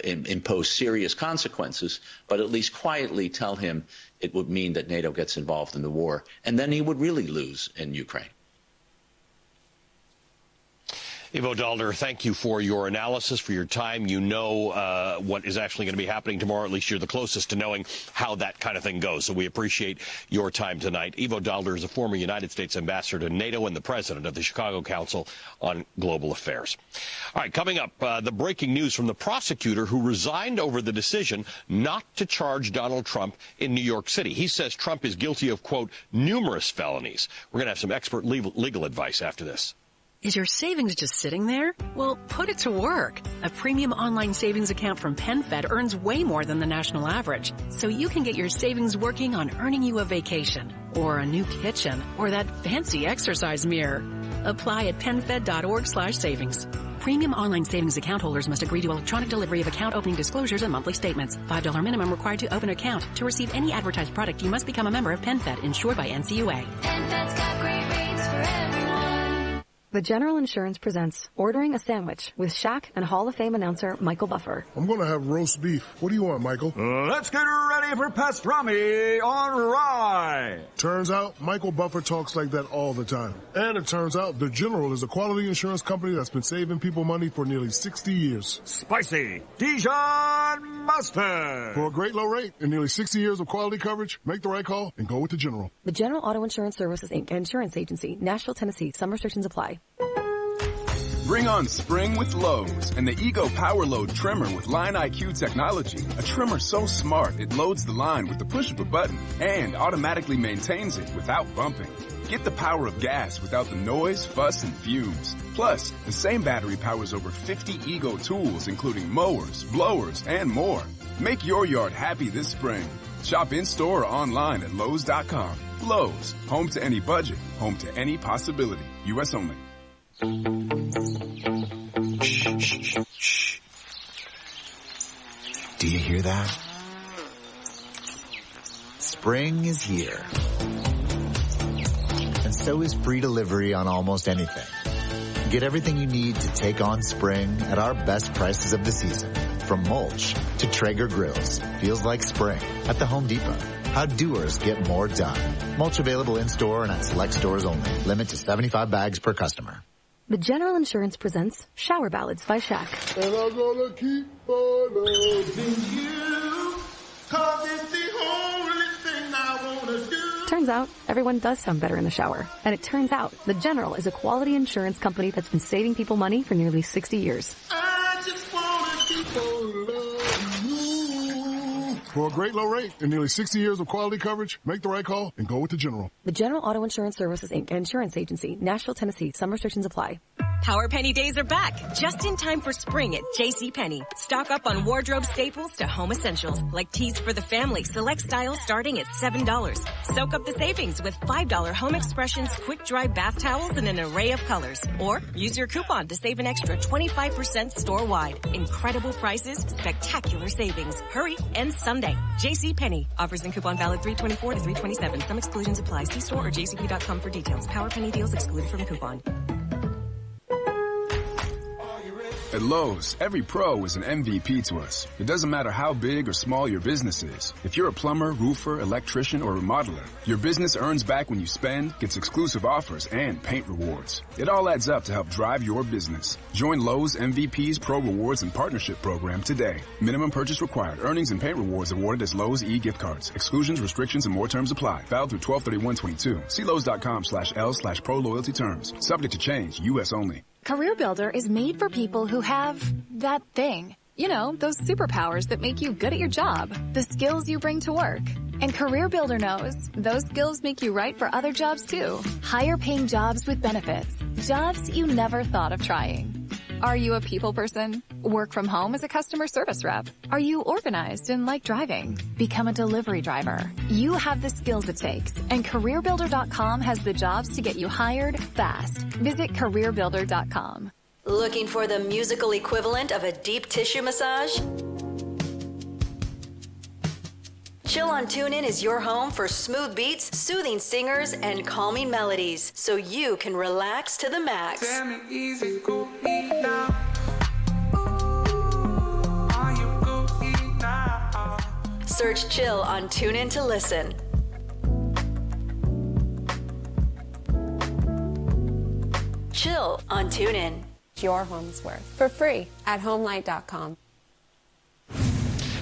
impose serious consequences, but at least quietly tell him it would mean that NATO gets involved in the war, and then he would really lose in Ukraine. Ivo Dalder, thank you for your analysis, for your time. You know what is actually going to be happening tomorrow. At least you're the closest to knowing how that kind of thing goes. So we appreciate your time tonight. Ivo Dalder is a former United States ambassador to NATO and the president of the Chicago Council on Global Affairs. All right, coming up, the breaking news from the prosecutor who resigned over the decision not to charge Donald Trump in New York City. He says Trump is guilty of, quote, numerous felonies. We're going to have some expert legal advice after this. Is your savings just sitting there? Well, put it to work. A premium online savings account from PenFed earns way more than the national average. So you can get your savings working on earning you a vacation, or a new kitchen, or that fancy exercise mirror. Apply at PenFed.org/savings. Premium online savings account holders must agree to electronic delivery of account opening disclosures and monthly statements. $5 minimum required to open an account. To receive any advertised product, you must become a member of PenFed, insured by NCUA. PenFed's got great rates for everyone. The General Insurance presents Ordering a Sandwich with Shaq and Hall of Fame announcer Michael Buffer. I'm going to have roast beef. What do you want, Michael? Let's get ready for pastrami on rye. Turns out, Michael Buffer talks like that all the time. And it turns out the General is a quality insurance company that's been saving people money for nearly 60 years. Spicy Dijon mustard. For a great low rate and nearly 60 years of quality coverage, make the right call and go with the General. The General Auto Insurance Services, Inc. Insurance Agency, Nashville, Tennessee. Some restrictions apply. Bring on spring with Lowe's and the Ego Power Load Trimmer with Line IQ technology. A trimmer so smart it loads the line with the push of a button and automatically maintains it without bumping. Get the power of gas without the noise, fuss, and fumes. Plus, the same battery powers over 50 Ego tools, including mowers, blowers, and more. Make your yard happy this spring. Shop in-store or online at Lowe's.com. Lowe's, home to any budget, home to any possibility. U.S. only. Shh, shh, shh. Do you hear that? Spring is here. And so is free delivery on almost anything. Get everything you need to take on spring at our best prices of the season. From mulch to Traeger grills. Feels like spring at the Home Depot. How doers get more done. Mulch available in-store and at select stores only. Limit to 75 bags per customer. The General Insurance presents Shower Ballads by Shaq. And I'm gonna keep on loving you, 'cause it's the only thing I wanna do. Turns out, everyone does sound better in the shower. And it turns out, the General is a quality insurance company that's been saving people money for nearly 60 years. I just wanna keep on loving you. For a great low rate and nearly 60 years of quality coverage, make the right call and go with the General. The General Auto Insurance Services, Inc. Insurance Agency, Nashville, Tennessee. Some restrictions apply. Power Penny days are back, just in time for spring at JCPenney. Stock up on wardrobe staples to home essentials, like tees for the family, select styles starting at $7. Soak up the savings with $5 Home Expressions quick dry bath towels in an array of colors. Or use your coupon to save an extra 25% store-wide. Incredible prices, spectacular savings. Hurry, ends Sunday. JCPenney. Offers and coupon valid 3/24 to 3/27. Some exclusions apply. See store or jcp.com for details. Power Penny deals excluded from coupon. At Lowe's, every pro is an MVP to us. It doesn't matter how big or small your business is. If you're a plumber, roofer, electrician, or remodeler, your business earns back when you spend, gets exclusive offers, and paint rewards. It all adds up to help drive your business. Join Lowe's MVP's Pro Rewards and Partnership Program today. Minimum purchase required. Earnings and paint rewards awarded as Lowe's e-gift cards. Exclusions, restrictions, and more terms apply. Valid through 12/31/22. See Lowe's.com/L/Pro Loyalty Terms. Subject to change. U.S. only. Career Builder is made for people who have that thing. You know, those superpowers that make you good at your job, the skills you bring to work. And Career Builder knows those skills make you right for other jobs too. Higher paying jobs with benefits. Jobs you never thought of trying. Are you a people person? Work from home as a customer service rep? Are you organized and like driving? Become a delivery driver. You have the skills it takes, and CareerBuilder.com has the jobs to get you hired fast. Visit CareerBuilder.com. Looking for the musical equivalent of a deep tissue massage? Chill on TuneIn is your home for smooth beats, soothing singers, and calming melodies, so you can relax to the max. Search Chill on TuneIn to listen. Chill on TuneIn. your home's worth for free at homelight.com.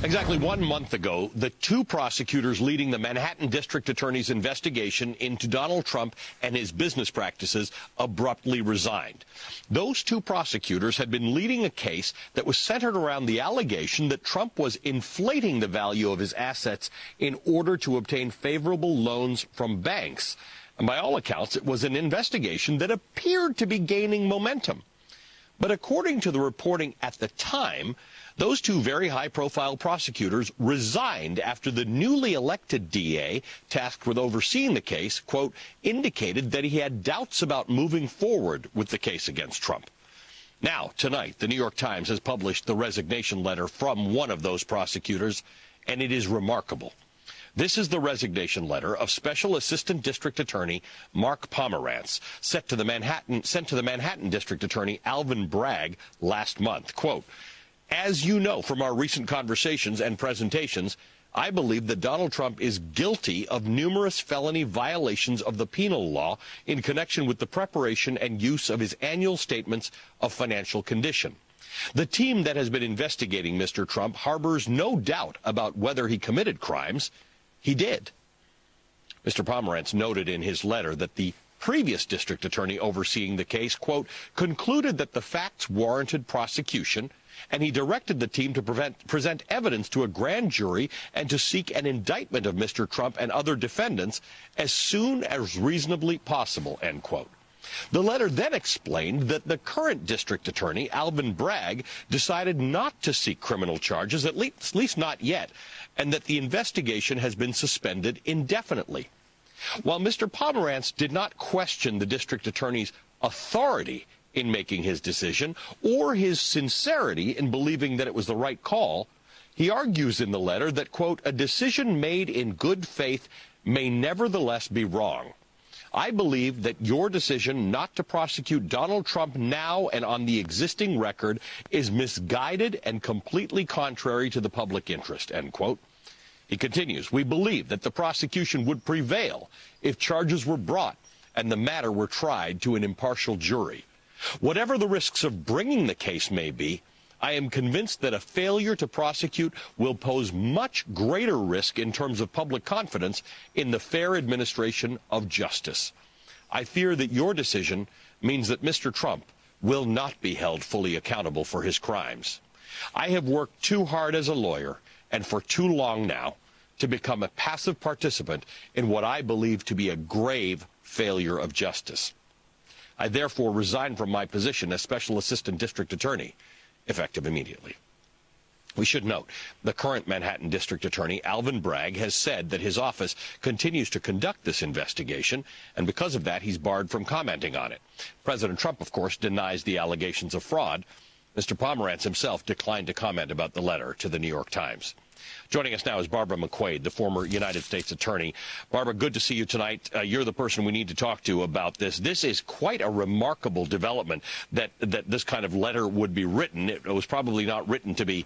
Exactly 1 month ago, the two prosecutors leading the Manhattan District Attorney's investigation into Donald Trump and his business practices abruptly resigned. Those two prosecutors had been leading a case that was centered around the allegation that Trump was inflating the value of his assets in order to obtain favorable loans from banks. And by all accounts, it was an investigation that appeared to be gaining momentum. But according to the reporting at the time, those two very high-profile prosecutors resigned after the newly elected DA, tasked with overseeing the case, quote, indicated that he had doubts about moving forward with the case against Trump. Now, tonight, the New York Times has published the resignation letter from one of those prosecutors, and it is remarkable. This is the resignation letter of Special Assistant District Attorney Mark Pomerantz, sent to the Manhattan District Attorney Alvin Bragg last month. Quote, as you know from our recent conversations and presentations, I believe that Donald Trump is guilty of numerous felony violations of the penal law in connection with the preparation and use of his annual statements of financial condition. The team that has been investigating Mr. Trump harbors no doubt about whether he committed crimes. He did. Mr. Pomerantz noted in his letter that the previous district attorney overseeing the case, quote, concluded that the facts warranted prosecution, and he directed the team to present evidence to a grand jury and to seek an indictment of Mr. Trump and other defendants as soon as reasonably possible, end quote. The letter then explained that the current district attorney, Alvin Bragg, decided not to seek criminal charges, at least not yet, and that the investigation has been suspended indefinitely. While Mr. Pomerantz did not question the district attorney's authority in making his decision or his sincerity in believing that it was the right call, he argues in the letter that, quote, a decision made in good faith may nevertheless be wrong. I believe that your decision not to prosecute Donald Trump now and on the existing record is misguided and completely contrary to the public interest, end quote. He continues, we believe that the prosecution would prevail if charges were brought and the matter were tried to an impartial jury. Whatever the risks of bringing the case may be, I am convinced that a failure to prosecute will pose much greater risk in terms of public confidence in the fair administration of justice. I fear that your decision means that Mr. Trump will not be held fully accountable for his crimes. I have worked too hard as a lawyer and for too long now to become a passive participant in what I believe to be a grave failure of justice. I therefore resign from my position as Special Assistant District Attorney, effective immediately. We should note, the current Manhattan District Attorney, Alvin Bragg, has said that his office continues to conduct this investigation, and because of that, he's barred from commenting on it. President Trump, of course, denies the allegations of fraud. Mr. Pomerantz himself declined to comment about the letter to the New York Times. Joining us now is Barbara McQuaid, the former United States Attorney. Barbara, good to see you tonight. You're the person we need to talk to about this. This is quite a remarkable development that this kind of letter would be written. It was probably not written to be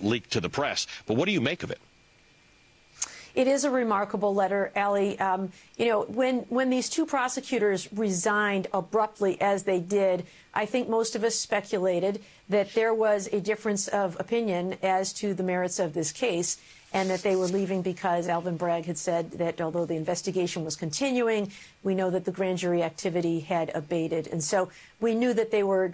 leaked to the press. But what do you make of it? It is a remarkable letter, Allie. You know, when these two prosecutors resigned abruptly as they did, I think most of us speculated that there was a difference of opinion as to the merits of this case, and that they were leaving because Alvin Bragg had said that although the investigation was continuing, we know that the grand jury activity had abated. And so we knew that they were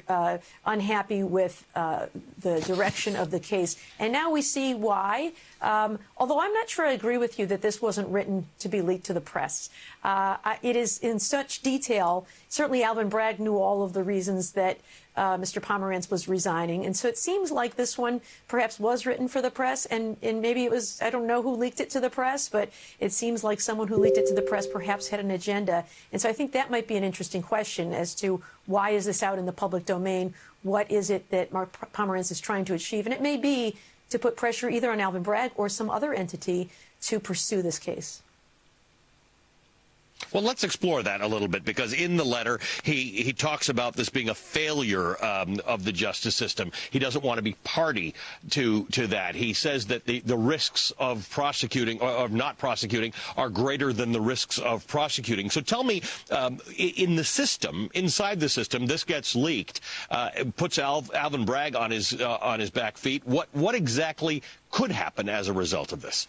unhappy with the direction of the case. And now we see why, although I'm not sure I agree with you that this wasn't written to be leaked to the press. It is in such detail. Certainly Alvin Bragg knew all of the reasons that Mr. Pomerantz was resigning. And so it seems like this one perhaps was written for the press, and maybe it was, I don't know who leaked it to the press, but it seems like someone who leaked it to the press perhaps had an agenda. And so I think that might be an interesting question as to why is this out in the public domain? What is it that Mark Pomerantz is trying to achieve? And it may be to put pressure either on Alvin Bragg or some other entity to pursue this case. Well, let's explore that a little bit, because in the letter, he talks about this being a failure of the justice system. He doesn't want to be party to that. He says that the risks of prosecuting or of not prosecuting are greater than the risks of prosecuting. So tell me, in the system, inside the system, this gets leaked, puts Alvin Bragg on his back feet. What exactly could happen as a result of this?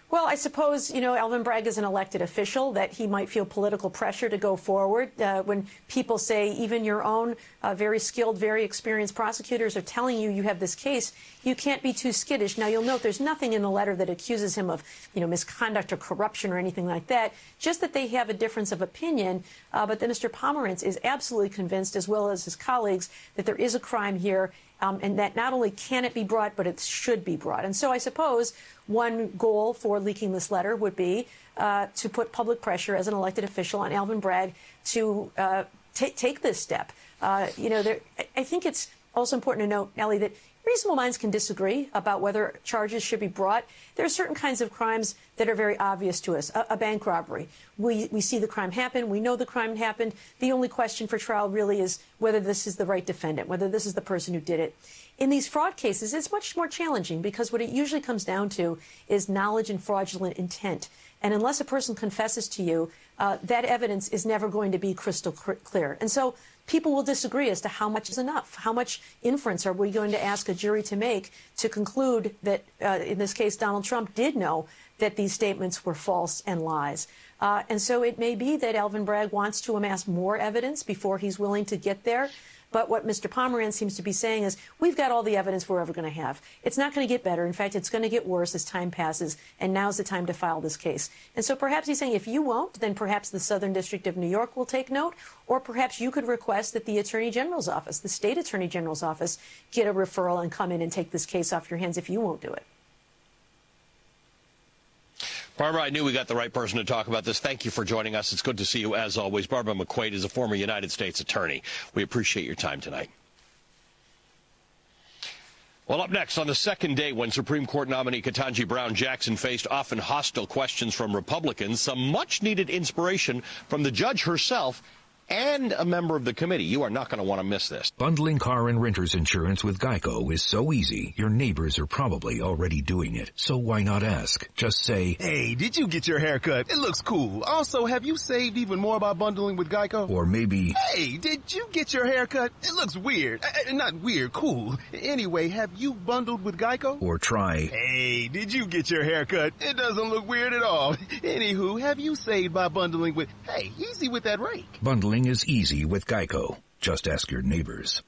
Well, I suppose, Alvin Bragg is an elected official, that he might feel political pressure to go forward. When people say even your own very skilled, very experienced prosecutors are telling you have this case, you can't be too skittish. Now, you'll note there's nothing in the letter that accuses him of, misconduct or corruption or anything like that, just that they have a difference of opinion. But that Mr. Pomerantz is absolutely convinced, as well as his colleagues, that there is a crime here. And that not only can it be brought, but it should be brought. And so I suppose one goal for leaking this letter would be to put public pressure as an elected official on Alvin Bragg to take this step. I think it's also important to note, Ellie, that reasonable minds can disagree about whether charges should be brought. There are certain kinds of crimes that are very obvious to us. A bank robbery. We see the crime happen. We know the crime happened. The only question for trial really is whether this is the right defendant, whether this is the person who did it. In these fraud cases, it's much more challenging, because what it usually comes down to is knowledge and fraudulent intent. And unless a person confesses to you, that evidence is never going to be crystal clear. And so people will disagree as to how much is enough. How much inference are we going to ask a jury to make to conclude that, in this case, Donald Trump did know that these statements were false and lies. And so it may be that Alvin Bragg wants to amass more evidence before he's willing to get there. But what Mr. Pomerantz seems to be saying is, we've got all the evidence we're ever going to have. It's not going to get better. In fact, it's going to get worse as time passes, and now's the time to file this case. And so perhaps he's saying, if you won't, then perhaps the Southern District of New York will take note, or perhaps you could request that the Attorney General's office, the State Attorney General's office, get a referral and come in and take this case off your hands if you won't do it. Barbara, I knew we got the right person to talk about this. Thank you for joining us. It's good to see you, as always. Barbara McQuaid is a former United States attorney. We appreciate your time tonight. Well, up next, on the second day when Supreme Court nominee Ketanji Brown Jackson faced often hostile questions from Republicans, some much-needed inspiration from the judge herself and a member of the committee. You are not going to want to miss this. Bundling car and renter's insurance with Geico is so easy, your neighbors are probably already doing it. So why not ask? Just say, "Hey, did you get your hair cut? It looks cool. Also, have you saved even more by bundling with Geico?" Or maybe, "Hey, did you get your hair cut? It looks weird. Not weird, cool. Anyway, have you bundled with Geico?" Or try, "Hey, did you get your hair cut? It doesn't look weird at all. Anywho, have you saved by bundling with... Hey, easy with that rake." Bundling is easy with Geico. Just ask your neighbors.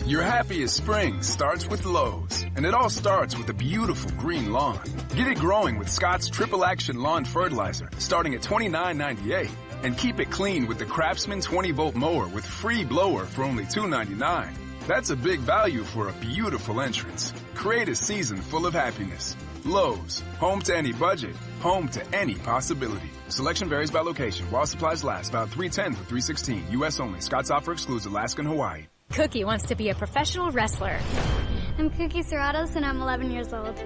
Your happiest spring starts with Lowe's, and it all starts with a beautiful green lawn. Get it growing with Scott's Triple Action Lawn Fertilizer, starting at $29.98. And keep it clean with the Craftsman 20-volt mower with free blower for only $2.99. That's a big value for a beautiful entrance. Create a season full of happiness. Lowe's, home to any budget, home to any possibility. Selection varies by location. While supplies last, about 310 for 316. U.S. only. Scott's offer excludes Alaska and Hawaii. Cookie wants to be a professional wrestler. I'm Cookie Serratos, and I'm 11 years old.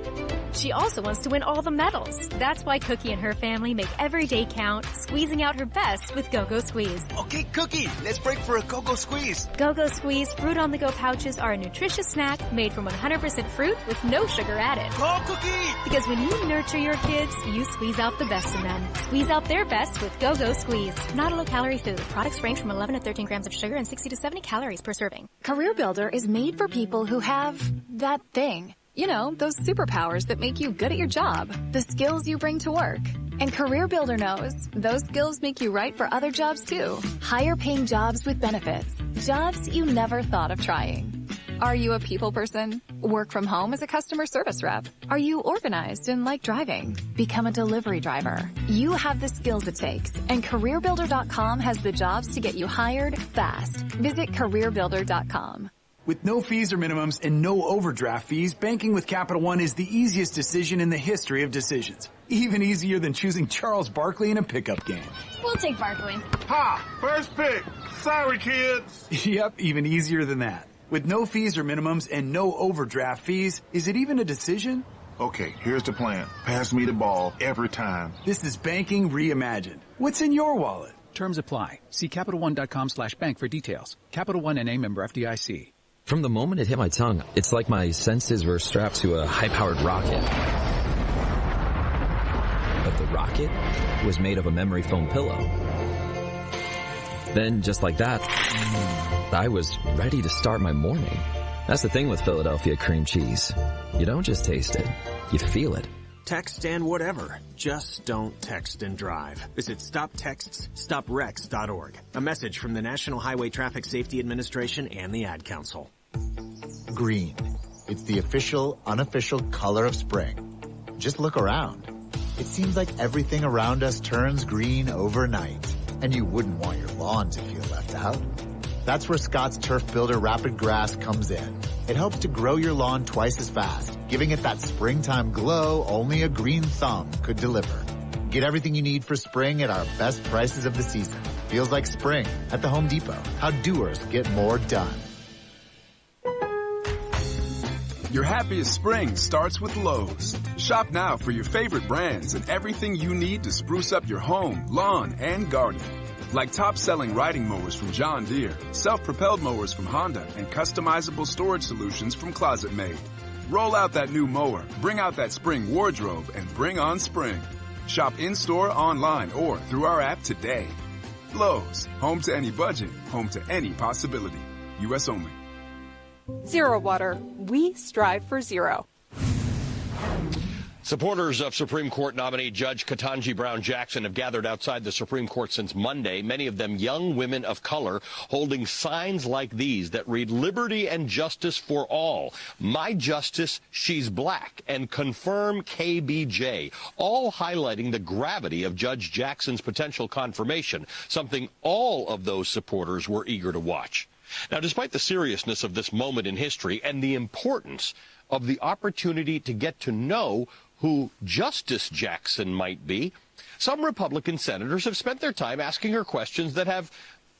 She also wants to win all the medals. That's why Cookie and her family make every day count, squeezing out her best with Go-Go Squeeze. Okay, Cookie, let's break for a Go-Go Squeeze. Go-Go Squeeze Fruit on the Go pouches are a nutritious snack made from 100% fruit with no sugar added. Go, Cookie! Because when you nurture your kids, you squeeze out the best in them. Squeeze out their best with Go-Go Squeeze. Not a low-calorie food. Products range from 11 to 13 grams of sugar and 60 to 70 calories per serving. Career Builder is made for people who have that thing. Those superpowers that make you good at your job. The skills you bring to work. And Career Builder knows those skills make you right for other jobs too. Higher paying jobs with benefits. Jobs you never thought of trying. Are you a people person? Work from home as a customer service rep? Are you organized and like driving? Become a delivery driver. You have the skills it takes, and CareerBuilder.com has the jobs to get you hired fast. Visit CareerBuilder.com. With no fees or minimums and no overdraft fees, banking with Capital One is the easiest decision in the history of decisions. Even easier than choosing Charles Barkley in a pickup game. We'll take Barkley. Ha! First pick. Sorry, kids. Yep, even easier than that. With no fees or minimums and no overdraft fees, is it even a decision? Okay, here's the plan. Pass me the ball every time. This is banking reimagined. What's in your wallet? Terms apply. See CapitalOne.com/bank for details. Capital One NA, member FDIC. From the moment it hit my tongue, it's like my senses were strapped to a high-powered rocket. But the rocket was made of a memory foam pillow. Then, just like that, I was ready to start my morning. That's the thing with Philadelphia cream cheese. You don't just taste it, you feel it. Text and whatever. Just don't text and drive. Visit StopTextsStopWrecks.org. A message from the National Highway Traffic Safety Administration and the Ad Council. Green. It's the official, unofficial color of spring. Just look around. It seems like everything around us turns green overnight, and you wouldn't want your lawn to feel left out. That's where Scott's Turf Builder Rapid Grass comes in. It helps to grow your lawn twice as fast, giving it that springtime glow only a green thumb could deliver. Get everything you need for spring at our best prices of the season. Feels like spring at the Home Depot. How doers get more done. Your happiest spring starts with Lowe's. Shop now for your favorite brands and everything you need to spruce up your home, lawn, and garden. Like top-selling riding mowers from John Deere, self-propelled mowers from Honda, and customizable storage solutions from Closet Made. Roll out that new mower, bring out that spring wardrobe, and bring on spring. Shop in-store, online, or through our app today. Lowe's, home to any budget, home to any possibility. U.S. only. Zero Water. We strive for zero. Supporters of Supreme Court nominee Judge Ketanji Brown Jackson have gathered outside the Supreme Court since Monday, many of them young women of color, holding signs like these that read "Liberty and Justice for All," "My Justice, She's Black," and "Confirm KBJ," all highlighting the gravity of Judge Jackson's potential confirmation, something all of those supporters were eager to watch. Now, despite the seriousness of this moment in history and the importance of the opportunity to get to know who Justice Jackson might be, some Republican senators have spent their time asking her questions that have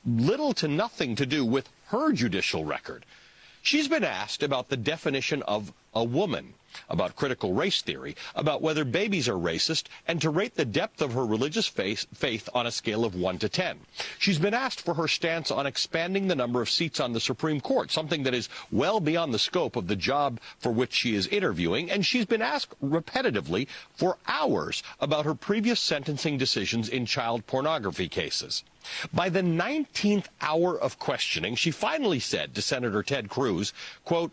little to nothing to do with her judicial record. She's been asked about the definition of a woman, about critical race theory, about whether babies are racist, and to rate the depth of her religious faith on a scale of 1 to 10. She's been asked for her stance on expanding the number of seats on the Supreme Court, something that is well beyond the scope of the job for which she is interviewing, and she's been asked repetitively for hours about her previous sentencing decisions in child pornography cases. By the 19th hour of questioning, she finally said to Senator Ted Cruz, quote,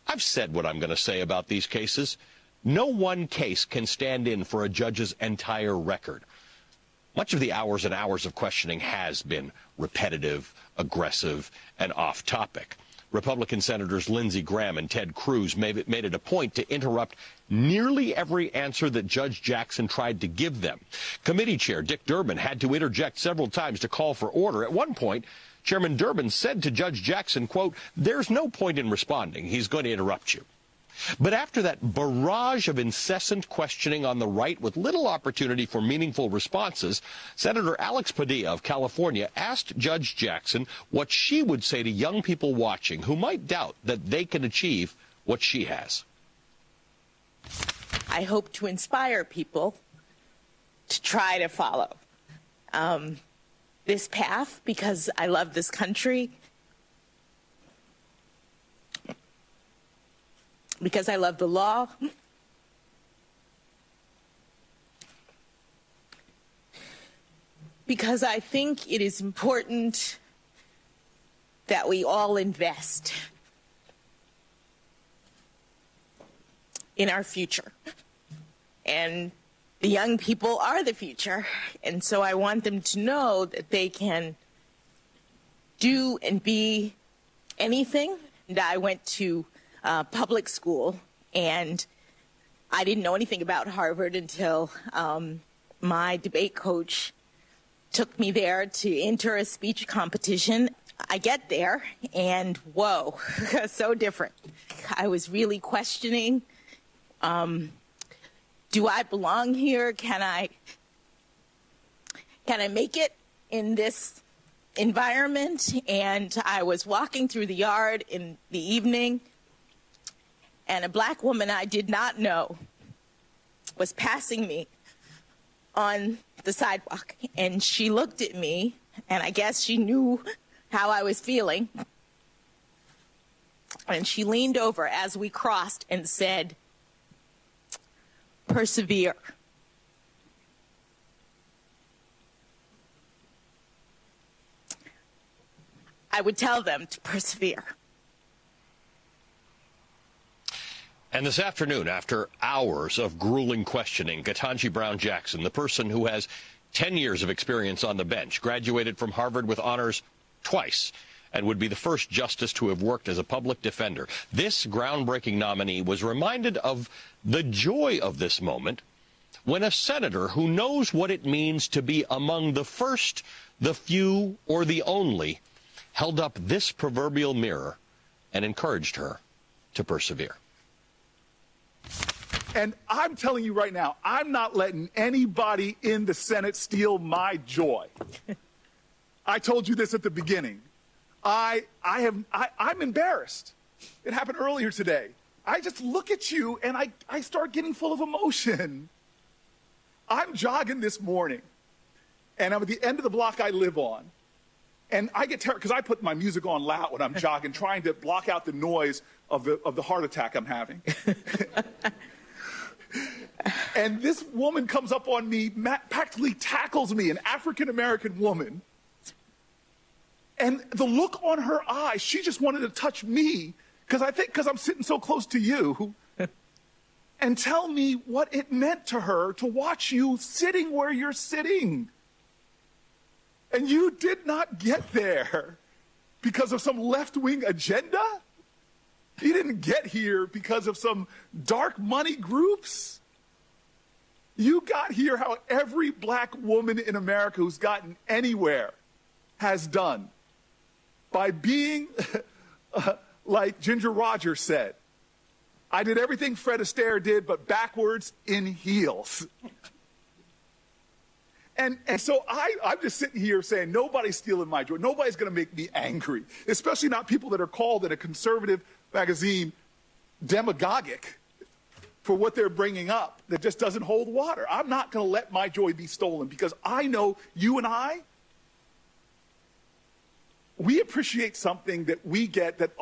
"I've said what I'm going to say about these cases. No one case can stand in for a judge's entire record." Much of the hours and hours of questioning has been repetitive, aggressive, and off-topic. Republican Senators Lindsey Graham and Ted Cruz made it a point to interrupt nearly every answer that Judge Jackson tried to give them. Committee Chair Dick Durbin had to interject several times to call for order. At one point, Chairman Durbin said to Judge Jackson, quote, "There's no point in responding. He's going to interrupt you." But after that barrage of incessant questioning on the right with little opportunity for meaningful responses, Senator Alex Padilla of California asked Judge Jackson what she would say to young people watching who might doubt that they can achieve what she has. I hope to inspire people to try to follow this path because I love this country, because I love the law, because I think it is important that we all invest in our future. And the young people are the future, and so I want them to know that they can do and be anything. And I went to public school, and I didn't know anything about Harvard until my debate coach took me there to enter a speech competition. I get there, and whoa, so different. I was really questioning, do I belong here? Can I make it in this environment? And I was walking through the yard in the evening, and a black woman I did not know was passing me on the sidewalk, and she looked at me, and I guess she knew how I was feeling. And she leaned over as we crossed and said, "Persevere." I would tell them to persevere. And this afternoon, after hours of grueling questioning, Ketanji Brown Jackson, the person who has 10 years of experience on the bench, graduated from Harvard with honors twice, and would be the first justice to have worked as a public defender. This groundbreaking nominee was reminded of the joy of this moment when a senator who knows what it means to be among the first, the few, or the only held up this proverbial mirror and encouraged her to persevere. And I'm telling you right now, I'm not letting anybody in the Senate steal my joy. I told you this at the beginning. I'm embarrassed. It happened earlier today. I just look at you and I start getting full of emotion. I'm jogging this morning, and I'm at the end of the block I live on. And I get terrified because I put my music on loud when I'm jogging, trying to block out the noise of the heart attack I'm having. And this woman comes up on me, practically tackles me, an African-American woman. And the look on her eyes, she just wanted to touch me because I'm sitting so close to you, and tell me what it meant to her to watch you sitting where you're sitting. And you did not get there because of some left-wing agenda? You didn't get here because of some dark money groups? You got here how every black woman in America who's gotten anywhere has done. By being, like Ginger Rogers said, I did everything Fred Astaire did, but backwards in heels. And so I'm just sitting here saying, nobody's stealing my joy. Nobody's going to make me angry, especially not people that are called in a conservative magazine demagogic for what they're bringing up that just doesn't hold water. I'm not going to let my joy be stolen because I know you and I, we appreciate something that we get that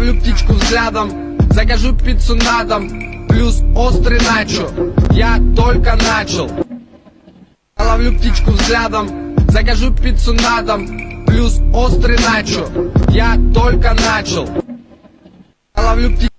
ловлю птичку взглядом, закажу пиццу на дом, плюс острый начо, я только начал. Я ловлю птичку взглядом, закажу пиццу на дом, плюс острый начо, я только начал. Я ловлю птичку.